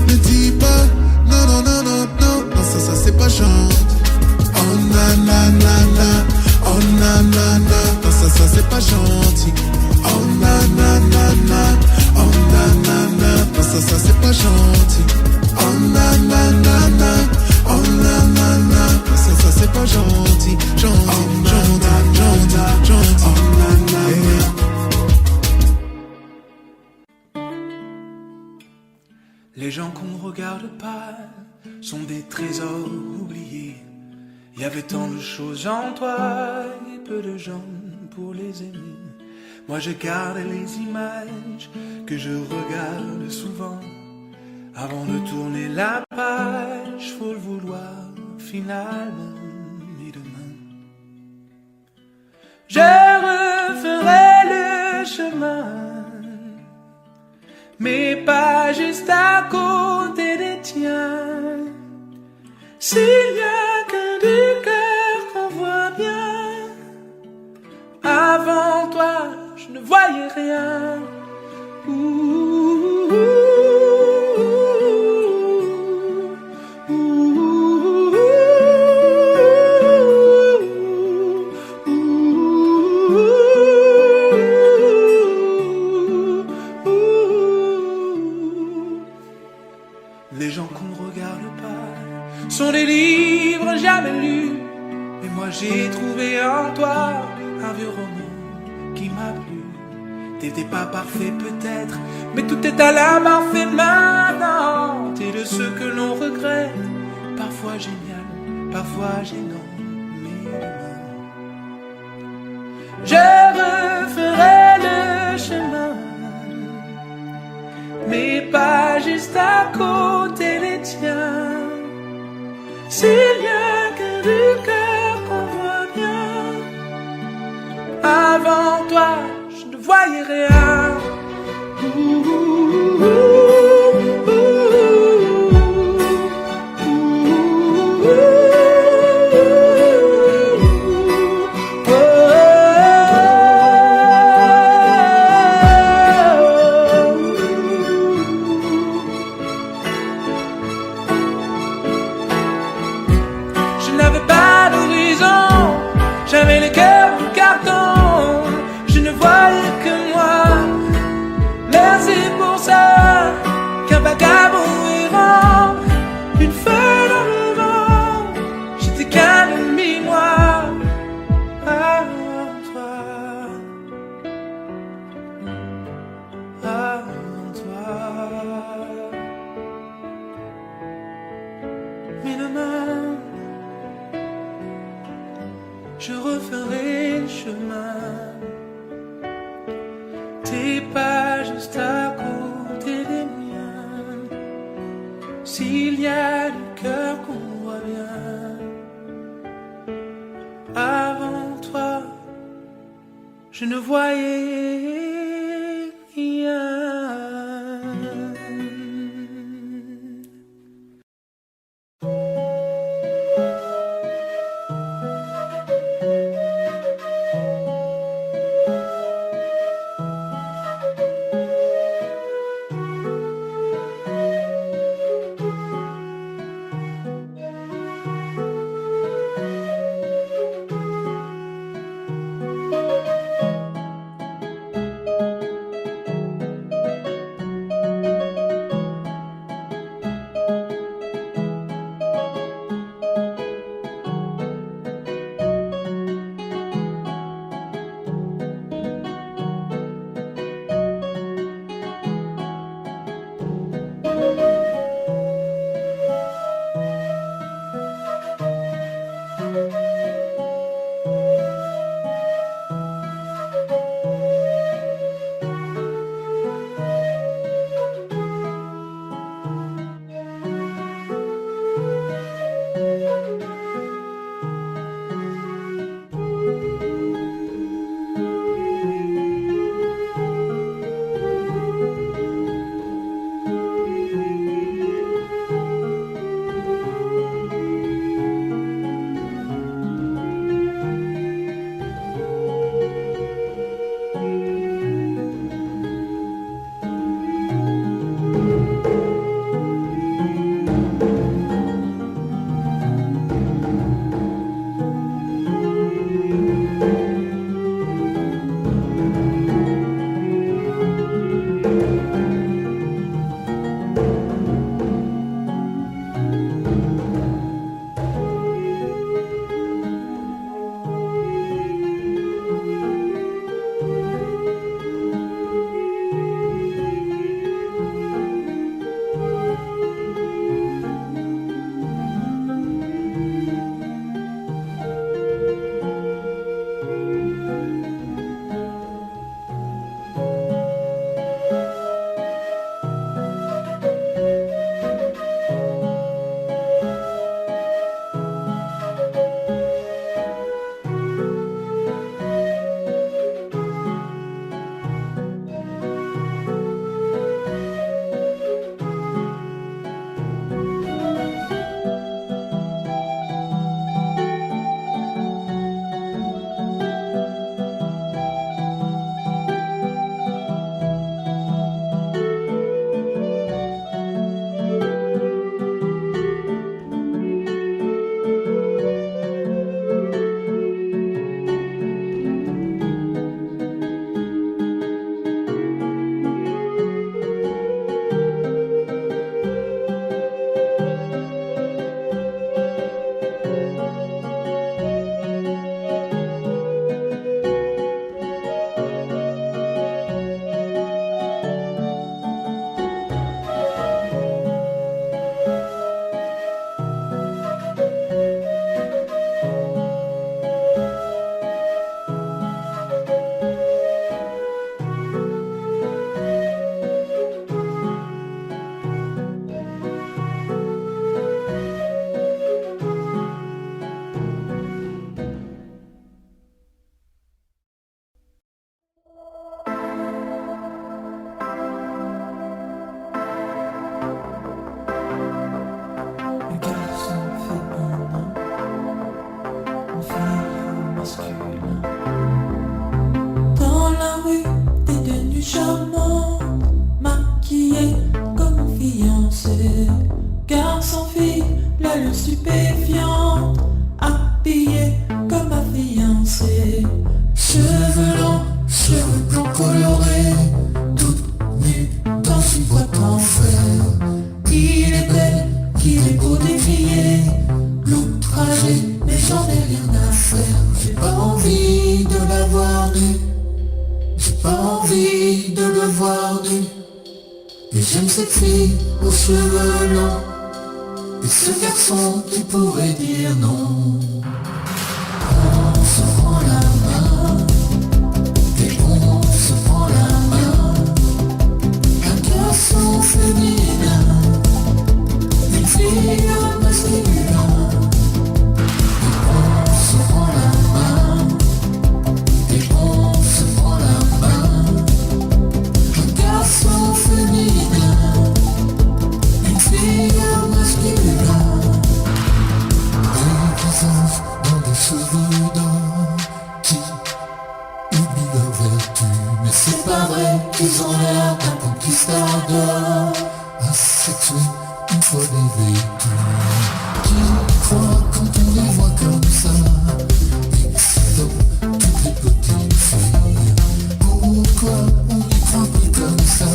ne dis pas non, non, non, non, non. Non ça c'est pas gentil. Oh na na na na, oh na na na. Non ça c'est pas gentil. Oh na na na na, oh na na na. Non ça c'est pas gentil. Oh na na na na, oh na na na. Non ça c'est pas gentil, gentil, gentil, gentil, gentil. Oh na na na. Les gens qu'on regarde pas sont des trésors oubliés. Il y avait tant de choses en toi et peu de gens pour les aimer. Moi je garde les images que je regarde souvent. Avant de tourner la page, faut le vouloir finalement. Et demain, je referai le chemin, mais pas juste à côté des tiens. S'il y a qu'un du cœur qu'on voit bien, avant toi je ne voyais rien. Les gens qu'on ne regarde pas sont des livres jamais lus, mais moi j'ai trouvé en toi un vieux roman qui m'a plu. T'étais pas parfait peut-être, mais tout est à la parfaite maintenant. T'es de ceux que l'on regrette, parfois génial, parfois gênant, mais demain je referai le chemin, mais pas juste à côté des tiens. S'il y a qu'un du cœur qu'on voit bien, avant toi je ne voyais rien. Je n'avais pas d'horizon, j'avais le cœur en carton, je ne voyais que moi. Merci pour ça, qu'un vagabond errant, une feuille dans le vent, j'étais qu'un demi moi. Avant toi, avant toi. Mais demain, je referai le chemin. T'es pas juste à côté des miens. S'il y a du cœur qu'on voit bien, avant toi, je ne voyais rien. stupéfiant, habillée comme ma fiancée. Cheveux longs, cheveux blancs colorés, toute nue dans une boîte en fer. Qu'il est belle, qu'il est beau décrier l'outrager, mais j'en ai rien à faire. J'ai pas envie de la voir nue, j'ai pas envie de le voir nu. Et j'aime cette fille aux cheveux longs, et ce garçon qui pourrait dire non. On se prend la main, et on se prend la main. Un garçon féminin, une fille masculin. Et on se prend la main, et on se prend la main. Un garçon féminin, une fille masculin. Des visages dans des cheveux d'or qui oublient leur vertu. Mais c'est pas vrai qu'ils ont l'air d'un conquistador asexué une fois dévêtus. Qui croit quand on les voit comme ça, excitant toutes les petites filles? Pourquoi on y croit plus comme ça,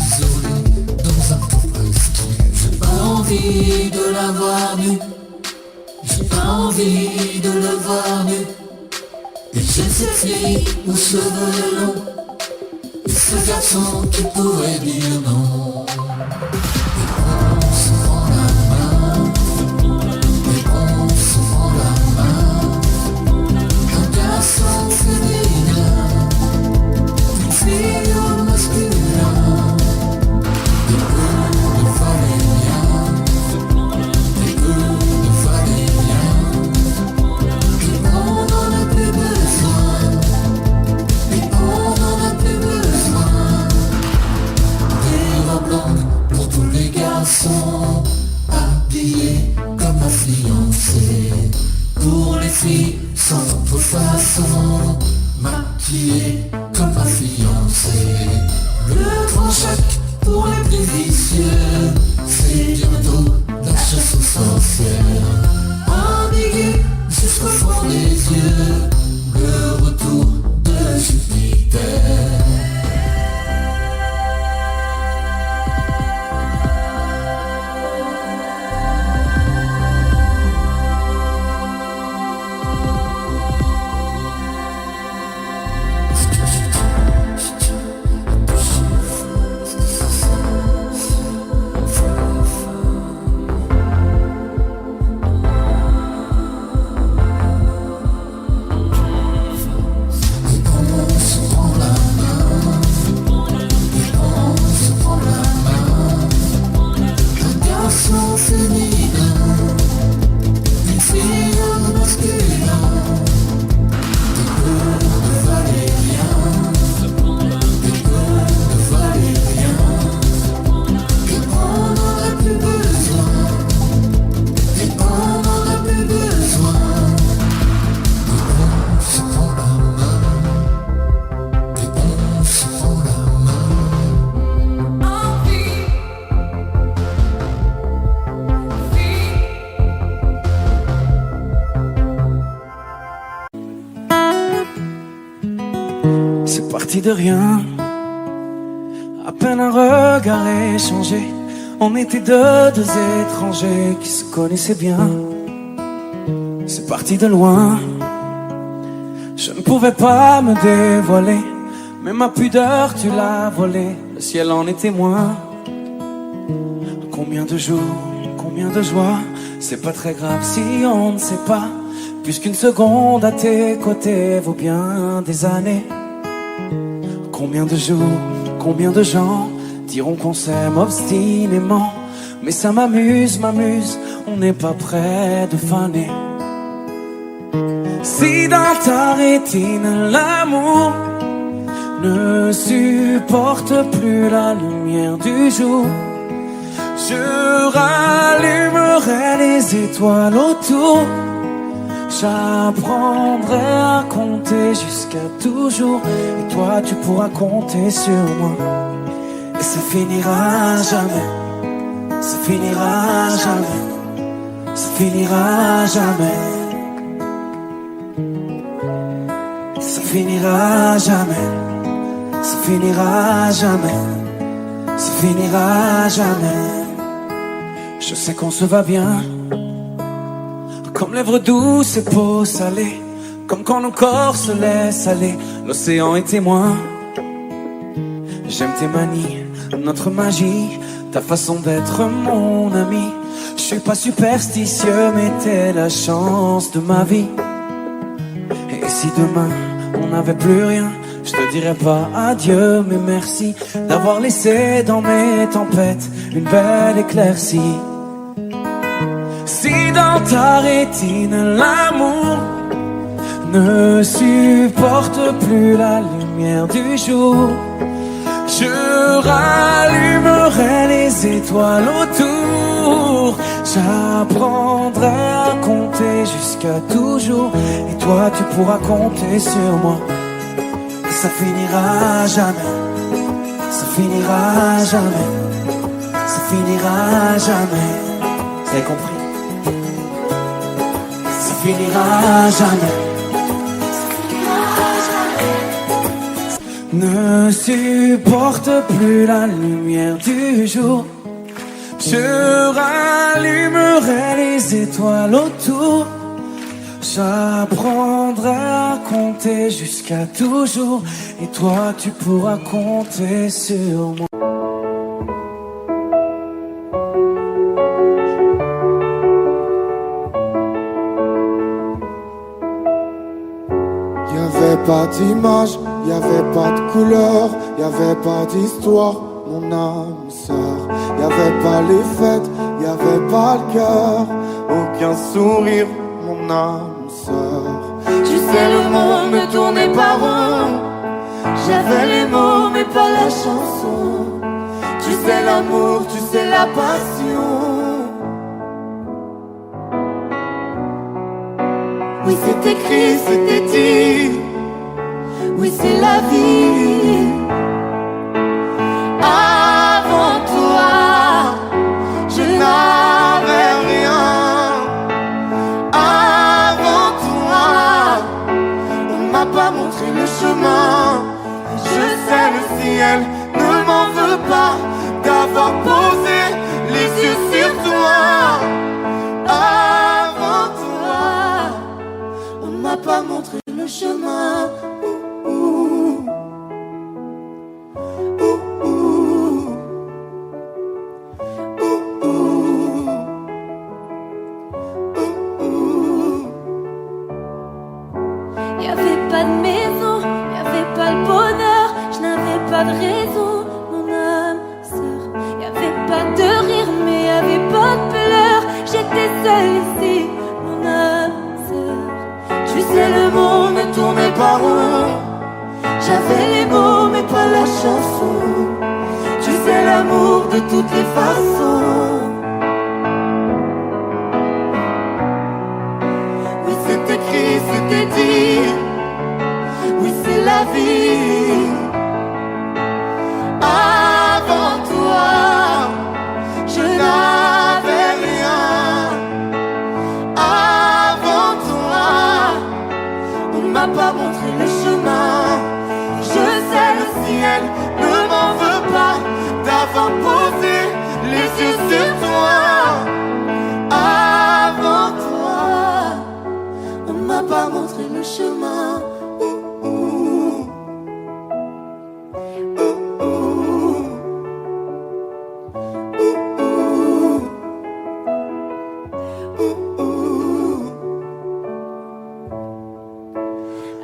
isolé dans un corps prestige? J'ai pas envie de la voir nue, j'ai pas envie de le voir nu. Et j'aime cette fille aux cheveux longs, et ce garçon qui pourrait dire non. Et on se prend la main, et on se prend la main. Un garçon féminin, une fille masculin. Et eux ne valaient rien, et eux ne valaient rien. Et on n'en a plus besoin, et on n'en a plus besoin. Des robes longues pour tous les garçons, habillés comme ma fiancée. Pour les filles sans contrefaçon, maquillées comme ma fiancée. Le grand chèque pour les plus vicieux, c'est bientôt la chasse aux sorcières. Amigué jusqu'au fond des yeux, le retour de Jupiter. C'est parti de rien, à peine un regard échangé. On était deux étrangers qui se connaissaient bien. C'est parti de loin, je ne pouvais pas me dévoiler, mais ma pudeur tu l'as volée, le ciel en est témoin. Combien de jours, combien de joies, c'est pas très grave si on ne sait pas, puisqu'une seconde à tes côtés vaut bien des années. Combien de jours, combien de gens diront qu'on s'aime obstinément, mais ça m'amuse, on n'est pas près de faner. Si dans ta rétine l'amour ne supporte plus la lumière du jour, je rallumerai les étoiles autour. J'apprendrai à compter jusqu'à toujours, et toi tu pourras compter sur moi. Et ça finira jamais, ça finira jamais. ça finira jamais. Ça finira jamais. Ça finira jamais. Ça finira jamais. Je sais qu'on se va bien, comme lèvres douces et peau salée, comme quand nos corps se laissent aller. L'océan est témoin. J'aime tes manies, notre magie, ta façon d'être mon ami. Je suis pas superstitieux, mais t'es la chance de ma vie. Et si demain on n'avait plus rien, je te dirais pas adieu, mais merci d'avoir laissé dans mes tempêtes une belle éclaircie. Si dans ta rétine l'amour ne supporte plus la lumière du jour, je rallumerai les étoiles autour. J'apprendrai à compter jusqu'à toujours, et toi tu pourras compter sur moi. Et ça finira jamais. Ça finira jamais. Ça finira jamais. Vous avez compris? Ça finira jamais. Ne supporte plus la lumière du jour, je rallumerai les étoiles autour. J'apprendrai à compter jusqu'à toujours, et toi tu pourras compter sur moi. Y'avait pas d'image, y'avait pas de couleur, y'avait pas d'histoire, mon âme sœur. Y'avait pas les fêtes, y'avait pas le cœur, aucun sourire, mon âme sœur. Tu sais, le monde ne tournait pas rond. J'avais les mots mais pas la chanson. Tu sais l'amour, tu sais la passion. Oui, c'est écrit, c'était dit. Oui, c'est la vie. Avant toi, je n'avais rien. Avant toi, on m'a pas montré le chemin. Je sais, le ciel ne m'en veut pas d'avoir posé les yeux sur toi. Avant toi, on m'a pas montré le chemin. Y'avait pas de maison, y'avait pas le bonheur, je n'avais pas de raison, mon âme sœur. Y'avait pas de rire, mais y'avait pas de pleurs, j'étais seule ici, mon âme sœur. Tu sais, le monde ne tournait pas rond. J'avais les mots, mais pas la chanson. Tu sais, l'amour de toutes les façons. Oui, c'est écrit, c'était dit. Oui, c'est la vie. Avant toi, je n'avais rien. Avant toi, on m'a pas montré le chemin. Je sais, le ciel ne m'en veut pas d'avoir posé les yeux sur toi. Avant toi, on m'a pas montré le chemin.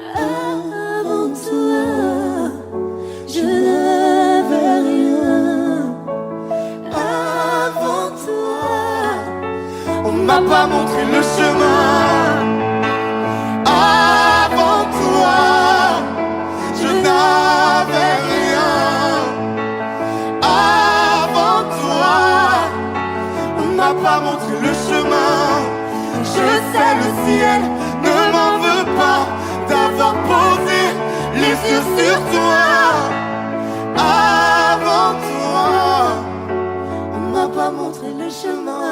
Avant toi, je n'avais rien. Avant toi, on m'a pas montré le chemin. Avant toi, je n'avais rien. Avant toi, on m'a pas montré le chemin. Je sais, le ciel ne m'en veut pas d'avoir posé les yeux sur toi. Avant toi, on m'a pas montré le chemin.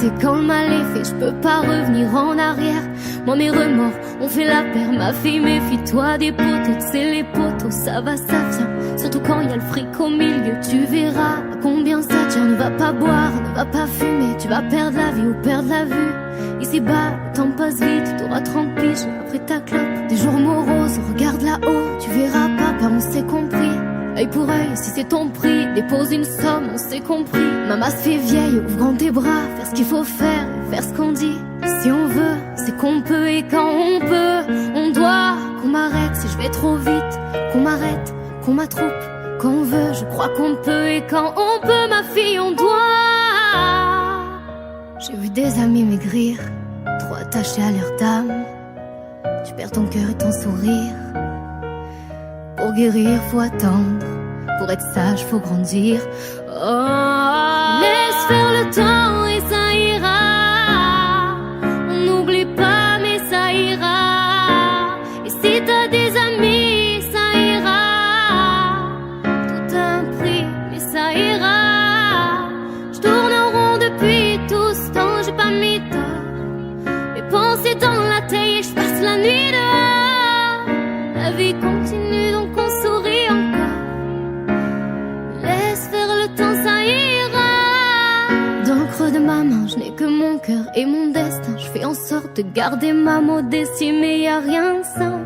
arrêter quand le mal est fait, je peux pas revenir en arrière. Moi mes remords ont fait la paire, ma fille méfie-toi des poteaux. Tu sais les poteaux, ça va, ça vient. Surtout quand y a le fric au milieu, tu verras à combien ça tient. Ne va pas boire, ne va pas fumer, tu vas perdre la vie ou perdre la vue. Ici bas, le temps passe vite, t'auras 30 piges après ta clope. Des jours moroses, regarde là-haut, tu verras papa, on s'est compris. Œil pour œil, si c'est ton prix, dépose une somme, on s'est compris. Maman se fait vieille, ouvre grand tes bras, faire ce qu'il faut faire, faire ce qu'on dit. Si on veut, c'est qu'on peut et quand on peut, on doit. Qu'on m'arrête si je vais trop vite, qu'on m'arrête, qu'on m'attroupe. Quand on veut, je crois qu'on peut et quand on peut, ma fille, on doit. J'ai vu des amis maigrir, trop attachés à leur dame. Tu perds ton cœur et ton sourire. Pour guérir, faut attendre. Pour être sage, faut grandir. Oh, laisse faire le temps et ça ira. On n'oublie pas, mais ça ira. Et si t'as des amis, ça ira. Tout a un prix, mais ça ira. Je tourne en rond depuis tout ce temps, j'ai pas mis tort. Mes pensées dans la taille et je passe la nuit dehors. La vie continue donc on sourit encore. Laisse faire le temps, ça ira. Dans le creux de ma main, je n'ai que mon cœur et mon destin. Je fais en sorte de garder ma modestie, mais y a rien de simple.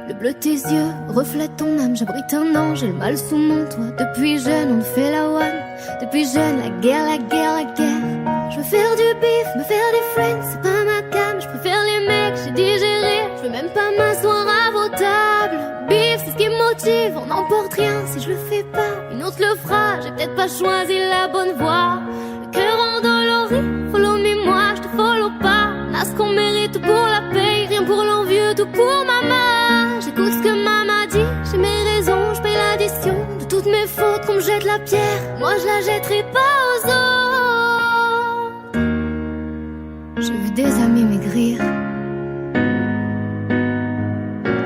Le bleu de tes yeux reflète ton âme, j'abrite un ange, j'ai le mal sous mon toit. Depuis jeune, on fait la one. Depuis jeune, la guerre, la guerre, la guerre. Je veux faire du bif, me faire des friends, c'est pas ma cam. Je préfère les mecs, j'ai digéré. Je veux même pas m'asseoir à vos tables. Bif, c'est ce qui me motive, on n'emporte rien si je le fais pas. Une autre le fera, j'ai peut-être pas choisi la bonne voie. Le cœur endolori, follow me moi, je te follow pas. On a ce qu'on mérite pour la paye, rien pour l'envieux, tout pour maman. J'écoute ce que maman dit, j'ai mes raisons, je paye l'addition de toutes mes fautes qu'on me jette la pierre. Moi je la jetterai pas aux autres. J'ai vu des amis maigrir.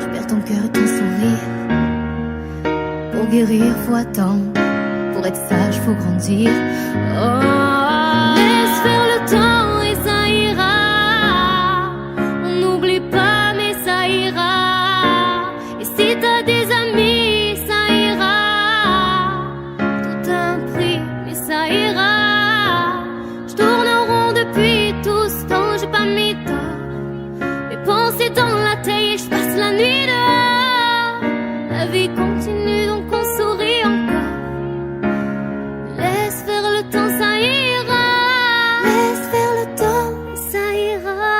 Tu perds ton cœur et ton sourire. Pour guérir, faut attendre. Pour être sage, faut grandir. Oh, laisse faire le temps et ça ira. On n'oublie pas, mais ça ira. Et si t'as des amis, ça ira. Tout a un prix, mais ça ira. Je tourne en rond depuis tout ce temps, j'ai pas mis tort. Mes pensées dans la taille et je passe la nuit dehors. La vie continue donc on sourit encore. Laisse faire le temps, ça ira. Laisse faire le temps, ça ira.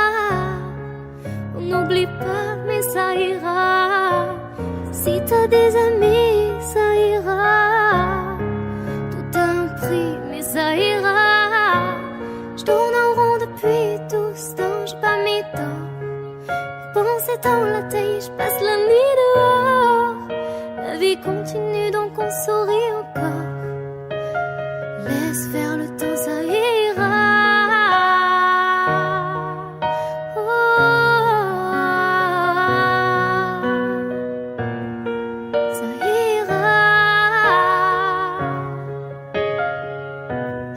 On n'oublie pas, mais ça ira. Si t'as des amis, ça ira. Tout a un prix, mais ça ira. Je tourne en rond depuis tout ce temps, j'ai pas mis tort. Pensez dans la taille, je passe la nuit dehors. La vie continue donc on sourit encore. Laisse faire le temps, ça ira. Ça ira.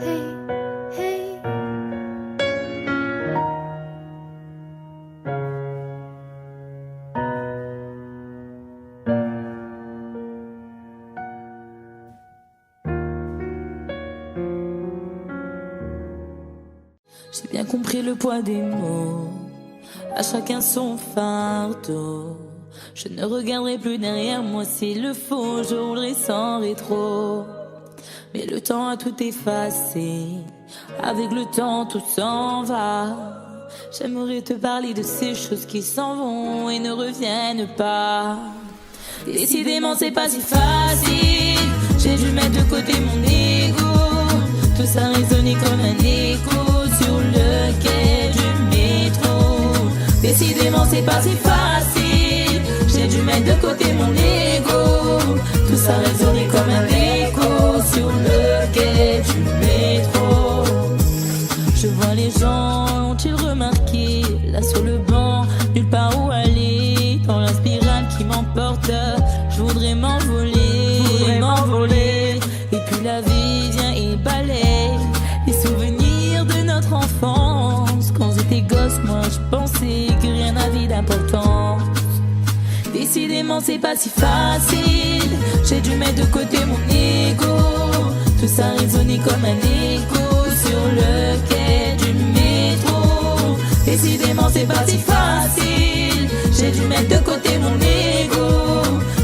Hey, hey. J'ai bien compris le poids des mots, à chacun son fardeau. Je ne regarderai plus derrière moi s'il le faut, je roulerai sans rétro. Mais le temps a tout effacé, avec le temps tout s'en va. J'aimerais te parler de ces choses qui s'en vont et ne reviennent pas. Décidément c'est pas si facile, j'ai dû mettre de côté mon ego. Tout ça résonnait comme un écho sur le quai du métro. Décidément c'est pas si facile, j'ai dû mettre de côté mon ego. Tout ça résonnait comme un écho sur le quai du métro. Je vois les gens, ont-ils remarqué, là sur le banc, nulle part où aller, dans la spirale qui m'emporte, je voudrais m'envoler, et puis la vie vient et balaye les souvenirs de notre importance. Décidément c'est pas si facile. J'ai dû mettre de côté mon ego. Tout ça résonnait comme un écho sur le quai du métro. Décidément c'est pas si facile. J'ai dû mettre de côté mon ego.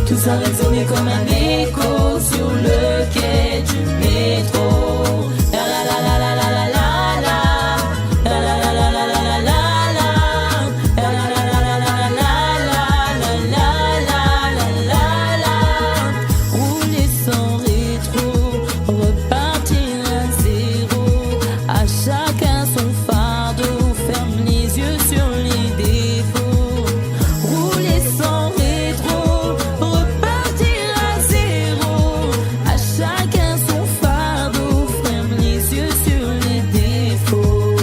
Tout ça résonnait comme un écho sur le quai du métro. La la la la la la la la la. La la la la la la la la. La la la la la la la la la. Rouler sans rétro, repartir à zéro. À chacun son fardeau, ferme les yeux sur les défauts. Rouler sans rétro, repartir à zéro. À chacun son fardeau, ferme les yeux sur les défauts.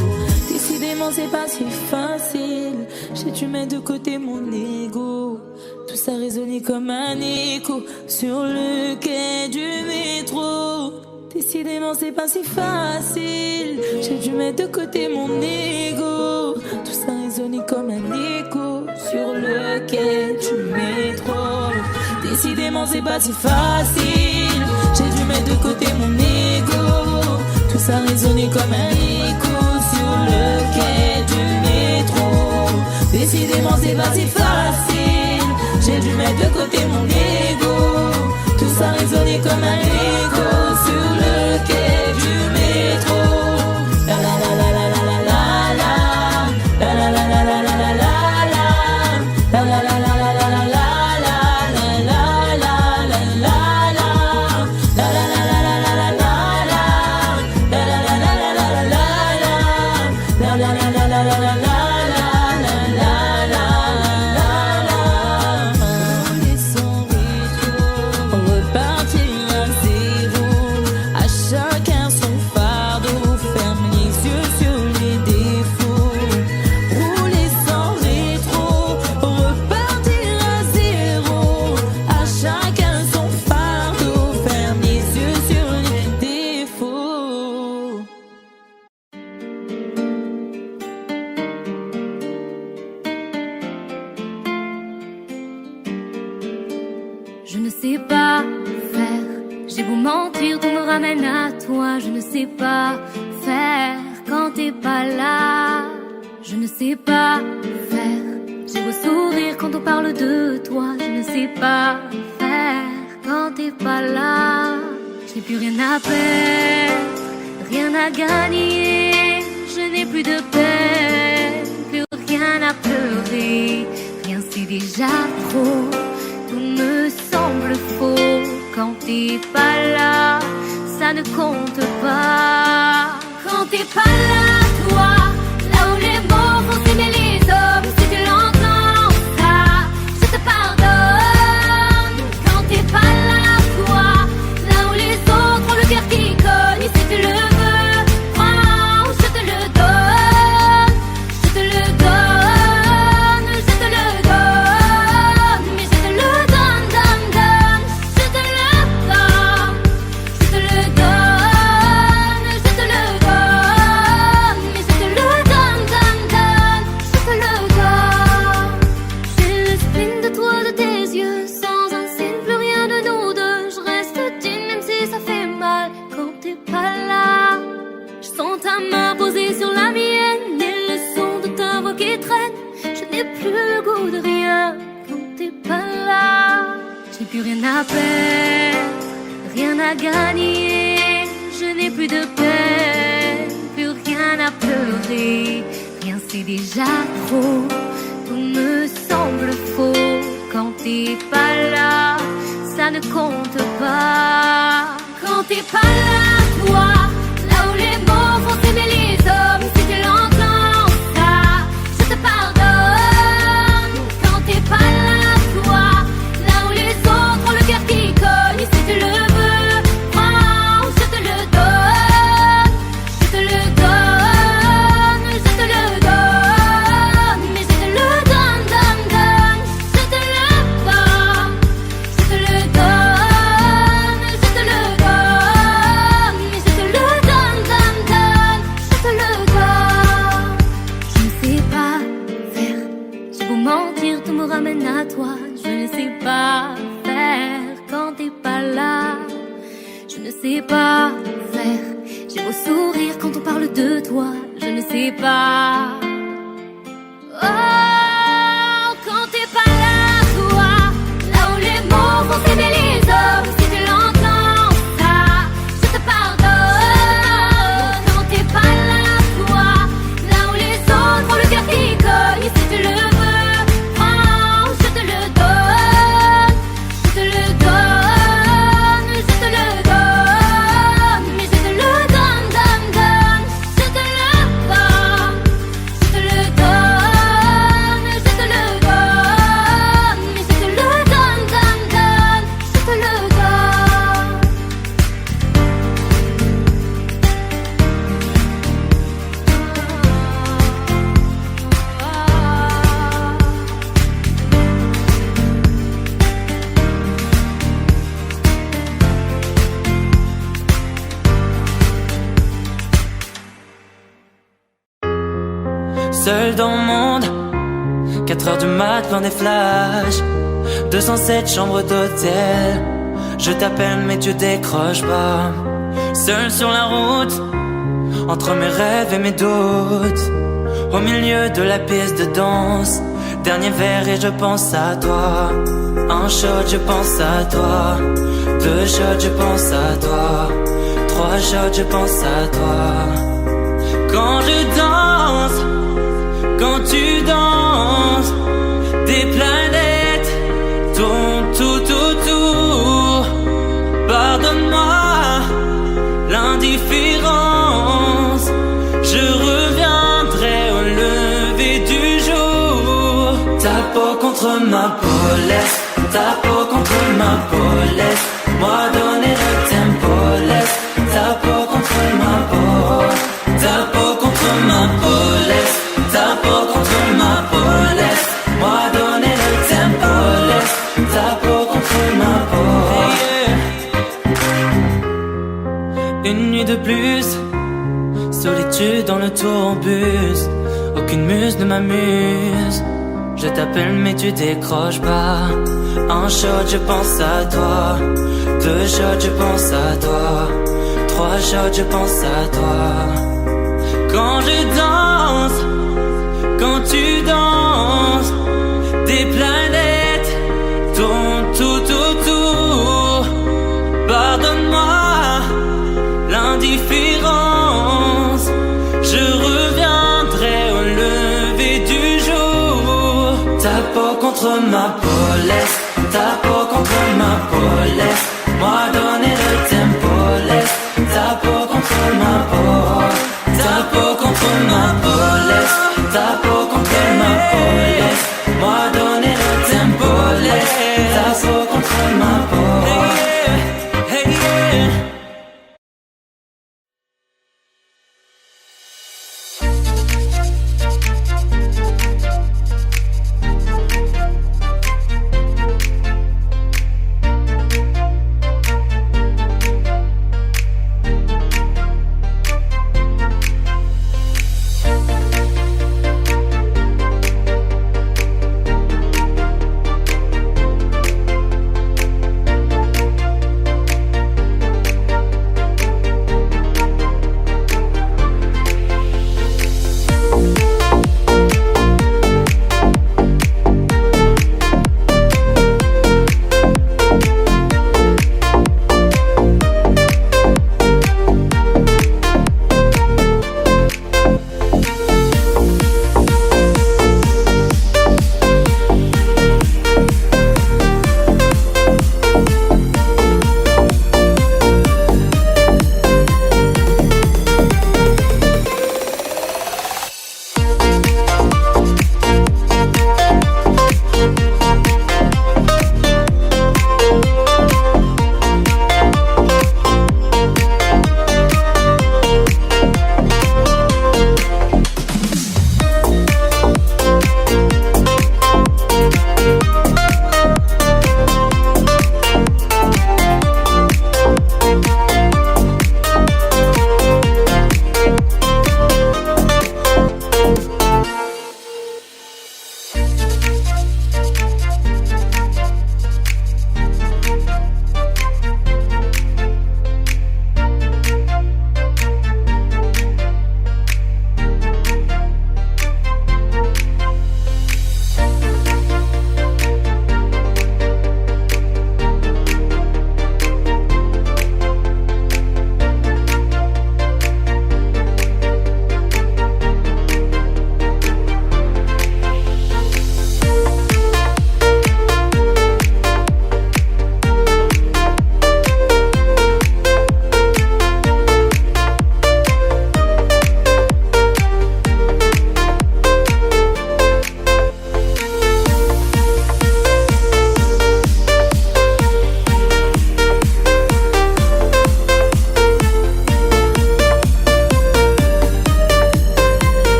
Décidément c'est pas si facile. J'ai dû mettre de côté mon ego. Tout ça résonnait comme un écho sur le quai du métro. Décidément c'est pas si facile. J'ai dû mettre de côté mon ego. Tout ça résonnait comme un écho sur le quai du métro. Décidément c'est pas si facile. J'ai dû mettre de côté mon ego. Tout ça résonnait comme un écho sur le quai du métro. Décidément c'est pas si facile. J'ai dû mettre de côté mon ego. Tout ça résonnait comme un écho sur le quai du métro. La la la la la la la la. La la la la la la la la. La la la la la la la la. La la la la la la. La la la la la la la. La la la la la la la. La la la la la la la. Je ne sais pas faire, j'ai beau mentir, tout me ramène à toi. Je ne sais pas faire quand t'es pas là. Je ne sais pas faire, j'ai beau sourire quand on parle de toi. Je ne sais pas faire quand t'es pas là. J'ai plus rien à perdre, rien à gagner. Je n'ai plus de peine, plus rien à pleurer. Rien c'est déjà trop. Tout me semble faux quand t'es pas là, ça ne compte pas. Quand t'es pas là, toi, là où les mots font s'aimer les hommes, si tu l'entends, ça, je te pardonne. Quand t'es pas là, toi, là où les autres ont le cœur qui cogne, si tu le veux, prends, je te le donne, je te le donne, je te le donne, mais je te le donne, donne, donne, je te le donne, je te le donne, je te le donne, mais je te le donne, donne, donne, je te le donne. J'ai le spleen de toi, de tes yeux, sans un signe, plus rien de nous deux. Je reste digne même si ça fait mal quand t'es pas là. Je sens ta main posée sur la mienne et le son de ta voix qui traîne. Je n'ai plus le goût de rien quand t'es pas là. J'ai plus rien à perdre, rien à gagner. Je n'ai plus de peine, plus rien à pleurer. Rien c'est déjà trop. Tout me semble faux quand t'es pas là, ça ne compte pas. Quand t'es pas là, toi, là où les mots font s'aimer les hommes, si tu l'entends, ça, je te pardonne. Quand t'es pas là, toi, là où les autres ont le cœur qui cogne, si tu le veux, prends, je te le donne, je te le donne, je te le donne, mais je te le donne, donne, donne, je te le donne, je te le donne, je te le donne, mais je te le donne, donne, donne, je te le donne. Je ne sais pas sais pas faire. J'ai beau sourire quand on parle de toi, je ne sais pas. Oh, quand t'es pas là, toi, là où les mots vont s'aimer les hommes, si tu l'entends, ça, je te pardonne. Quand t'es pas là, toi, là où les autres ont le cœur qui cogne, si tu le veux, prends, je te le donne, je te le donne, je te le donne, mais je te le donne, donne, donne, je te le donne, je te le donne, je te le donne, mais je te le donne, donne, donne, je te le donne. Seul dans le monde, 4 heures du mat, plein des flashs, 207 chambres d'hôtel. Je t'appelle mais tu décroches pas. Seul sur la route, entre mes rêves et mes doutes, au milieu de la piste de danse. Dernier verre et je pense à toi. Un shot, je pense à toi. 2 shots, je pense à toi. 3 shots, je pense à toi. Quand je danse, quand tu danses, des planètes tournent tout autour. Pardonne-moi l'indifférence, je reviendrai au lever du jour. Ta peau contre ma peau, laisse ta peau contre ma peau, laisse moi donner le tempo, laisse ta peau contre ma peau, ta peau contre ma peau, laisse ta peau contre ma peau, laisse moi donner le tempo, laisse ta peau contre ma peau. Une nuit de plus, solitude dans le tourbus, aucune muse ne m'amuse. Je t'appelle mais tu décroches pas. Un shot, je pense à toi. 2 shots, je pense à toi. 3 shots, je pense à toi. Quand je danse, quand tu danses, des planètes tournent tout autour. Pardonne-moi l'indifférence, je reviendrai au lever du jour. Ta peau contre ma peau, laisse ta peau contre ma peau, laisse moi donner le tempo, laisse ta peau contre ma peau, ta peau contre ma peau, laisse ta peau contre ma peau, laisse moi donner le tempo, laisse ta peau contre ma peau. Hey yeah, hey yeah.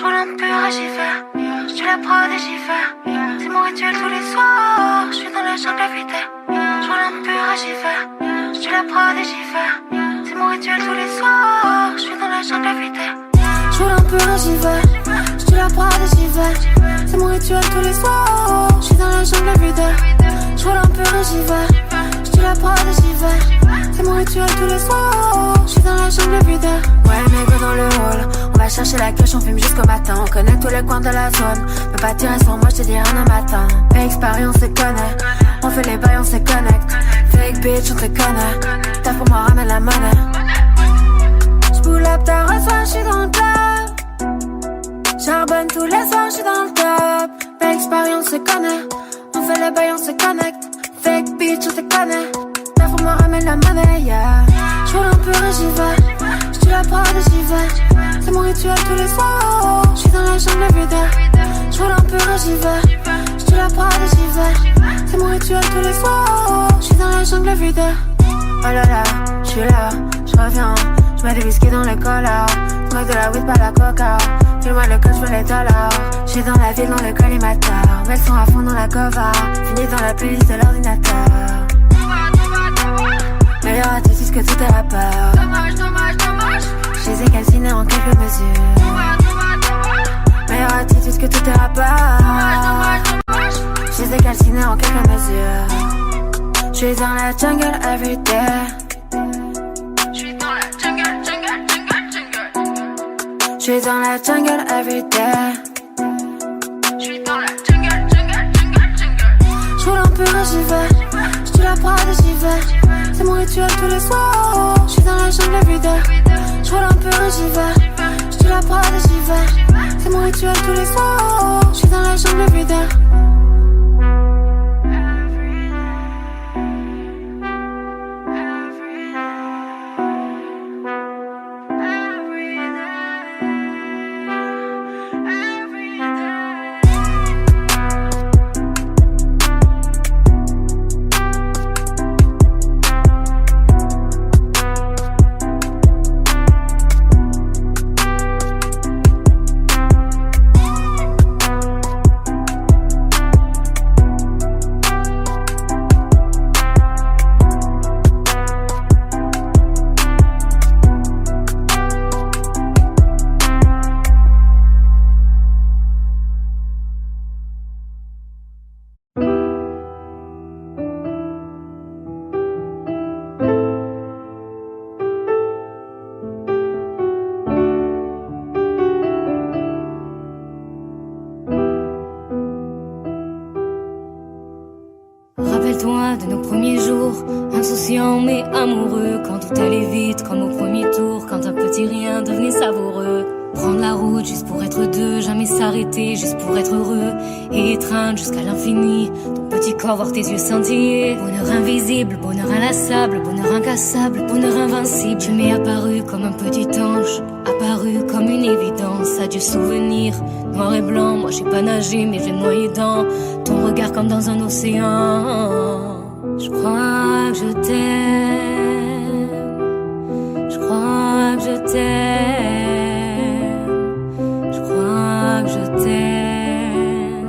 roule un pur et j'y vais. J'suis la prod et j'y vais. C'est mon rituel tous les soirs. J'suis dans la jungle invitée. J'roule un pur et j'y vais. J'suis la prod et j'y vais. C'est mon rituel tous les soirs. J'suis dans la jungle invitée. J'roule un pur et j'y vais. J'suis la prod et j'y vais. C'est mon rituel tous les soirs. J'suis dans la jungle invitée. J'roule un pur et j'y vais. J'suis la prod et j'y vais. C'est mon rituel tous les soirs. J'suis dans la jungle vidée. Ouais, mes gars dans le hall. On va chercher la cache, on fume jusqu'au matin. On connaît tous les coins de la zone. Peux pas tirer sur moi, j'te dis rien un matin. Expérience, on se connaît. On fait les bails, on se connecte. Fake bitch, on te connaît. T'as pour moi, ramène la monnaie. J'pull up, t'as reçoit, j'suis dans le club. Charbonne tous les soirs, j'suis dans le top. Expérience, on se connaît. On fait les bails, on se connecte. Fake bitch, on te connaît. T'as pour moi, ramène la monnaie, yeah. J'roule un peu et j'y vais. J'tue la prod et j'y vais. C'est mon rituel tous les soirs. J'suis dans la jungle vidée. J'roule un peu et j'y vais. J'tue la prod et j'y vais. C'est mon rituel tous les soirs. J'suis dans la jungle vidée. Oh là là, j'suis là, j'reviens. J'mets des whisky dans le collar. J'mets de la weed, pas la coca. File-moi le code, j'veux les dollars. J'suis dans la ville, dans le collimateur. Mets le son à fond dans la cova. Fini dans la playlist de l'ordinateur. Meilleur attitude que tous tes rappeurs. Dommage, dommage, dommage. Je les ai calcinés en quelques mesures. Meilleure attitude que tous tes rappeurs. Dommage, dommage, dommage. Je les ai calcinés en quelques mesures. Je suis dans la jungle everyday. Je suis dans la jungle, jungle, jungle, jungle. Je suis dans la jungle everyday. Je suis dans la jungle, jungle, jungle, jungle. J'roule un peu et j'y vais. J'tue la prod et j'y vais. C'est mon rituel tous les soirs. J'suis dans la jungle vidée. J'roule un peu et j'y vais. J'tue la prod et j'y vais. C'est mon rituel tous les soirs. J'suis dans la jungle vidée. Rappelle-toi de nos premiers jours, insouciants mais amoureux, quand tout allait vite comme au premier tour, quand un petit rien devenait savoureux. Prendre la route juste pour être deux, jamais s'arrêter juste pour être heureux, et étreindre jusqu'à l'infini ton petit corps, voir tes yeux scintiller. Bonheur invisible, bonheur inlassable, bonheur incassable, bonheur invincible. Tu m'es apparu comme un petit ange, apparu comme une évidence. Adieu souvenir, noir et blanc, moi j'ai pas nagé mais j'ai noyé dans ton regard comme dans un océan. Je crois que je t'aime, je crois que je t'aime, je crois que je t'aime.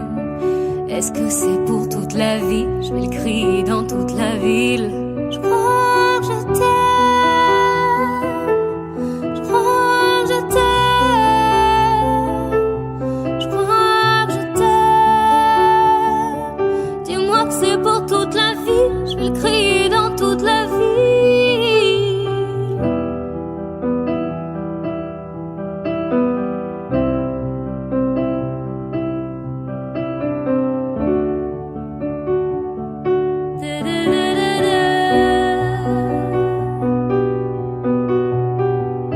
Est-ce que c'est pour toute la vie? Je vais le crier dans toute la ville. Je crois que je t'aime. Crier dans toute la ville.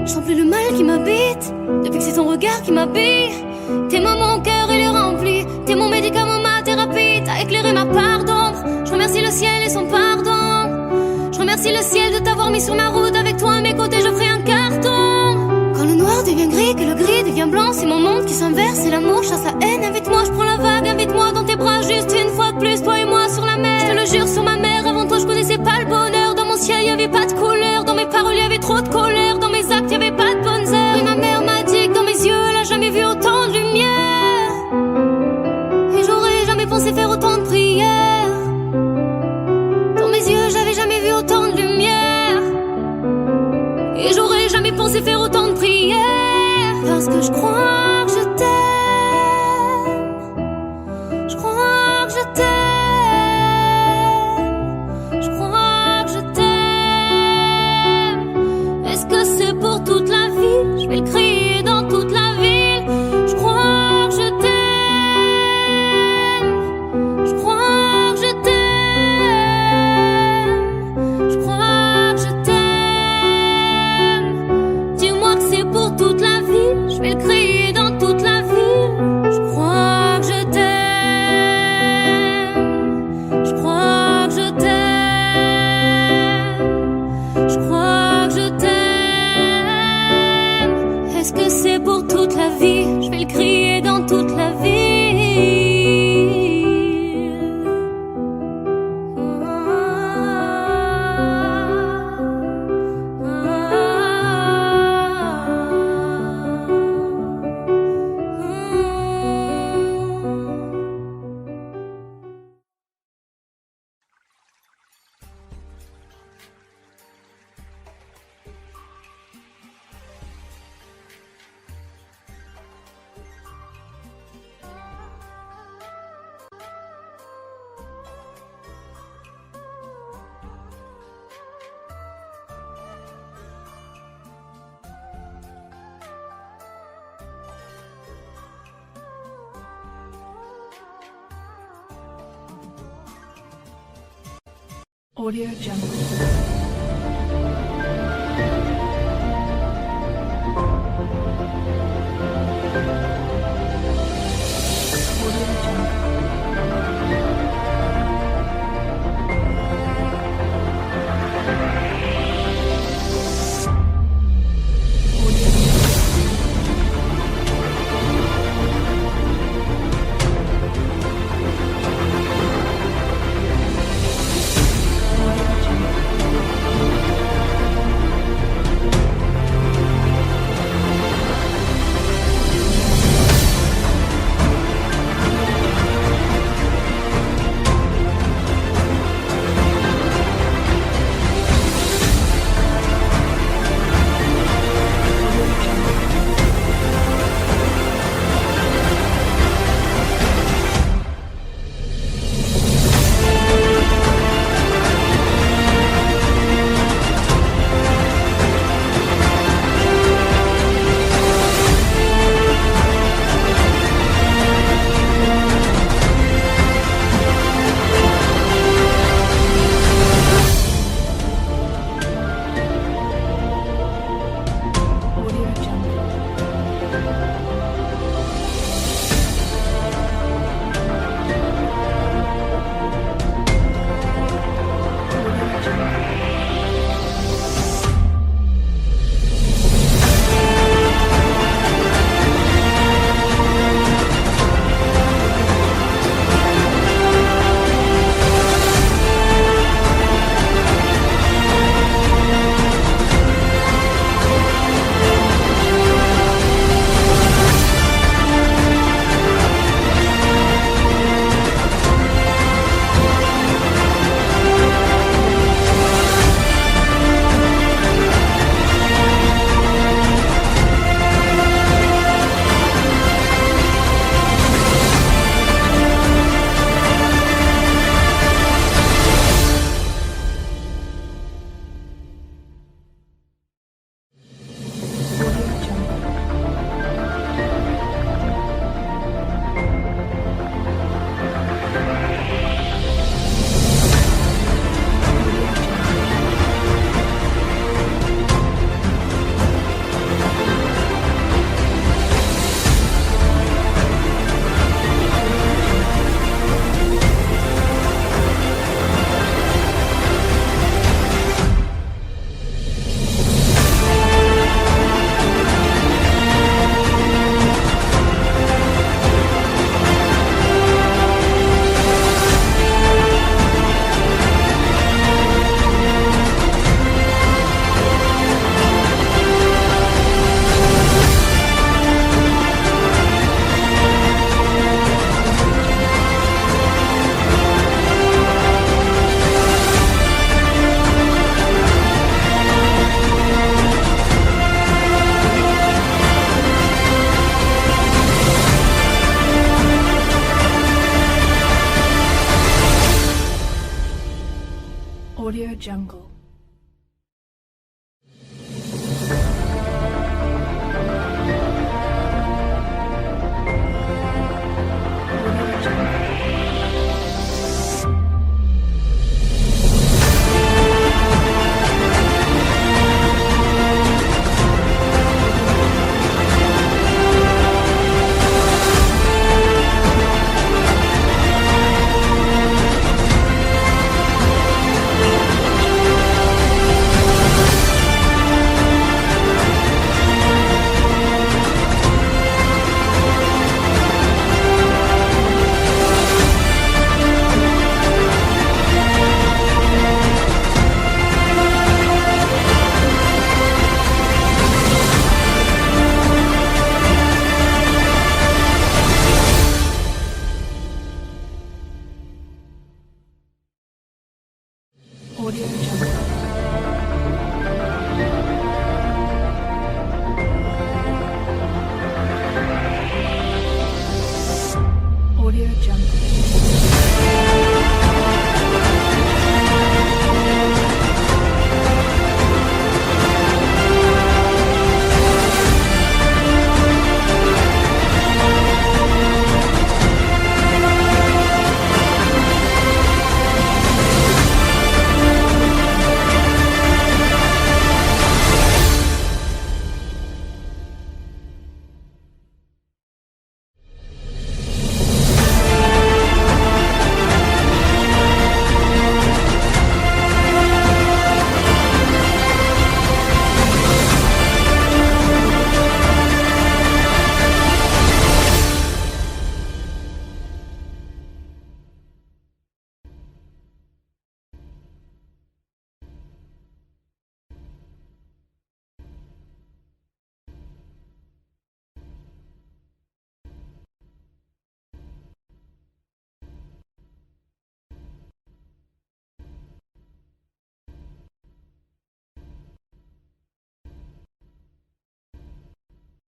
Je sens plus le mal qui m'habite depuis que c'est ton regard qui m'habille. T'es mon cœur, il est rempli. T'es mon médicament, ma thérapie. T'as éclairé ma part d'ombre. Je remercie le ciel et son pardon. Je remercie le ciel de t'avoir mis sur ma route. Avec toi à mes côtés je ferai un carton. Quand le noir devient gris, que le gris devient blanc, c'est mon monde qui s'inverse, c'est l'amour, chasse la haine. Invite-moi, je prends la vague, invite-moi dans tes bras. Juste une fois de plus, toi et moi sur la mer. Je te le jure sur ma mère, avant toi je connaissais pas le bonheur. Dans mon ciel y'avait pas de couleur, dans mes paroles y'avait trop de colère. Dans mes actes y'avait pas de bonnes heures. Et ma mère m'a dit que dans mes yeux elle a jamais vu autant de pensé faire autant de prières. Parce que je crois que je t'aime. Je crois que je t'aime. Je crois que je t'aime. Est-ce que c'est pour toute la vie? Je vais le crier dans toute la ville. Je crois que je t'aime. Je crois que je t'aime. Je crois que je t'aime. Dis-moi que c'est pour toute la vie. Je vais le crier dans toute la ville. Je crois que je t'aime. Je crois que je t'aime. Je crois que je t'aime. Est-ce que c'est pour toute la vie? Je vais le crier dans toute la ville. Audio Jungle.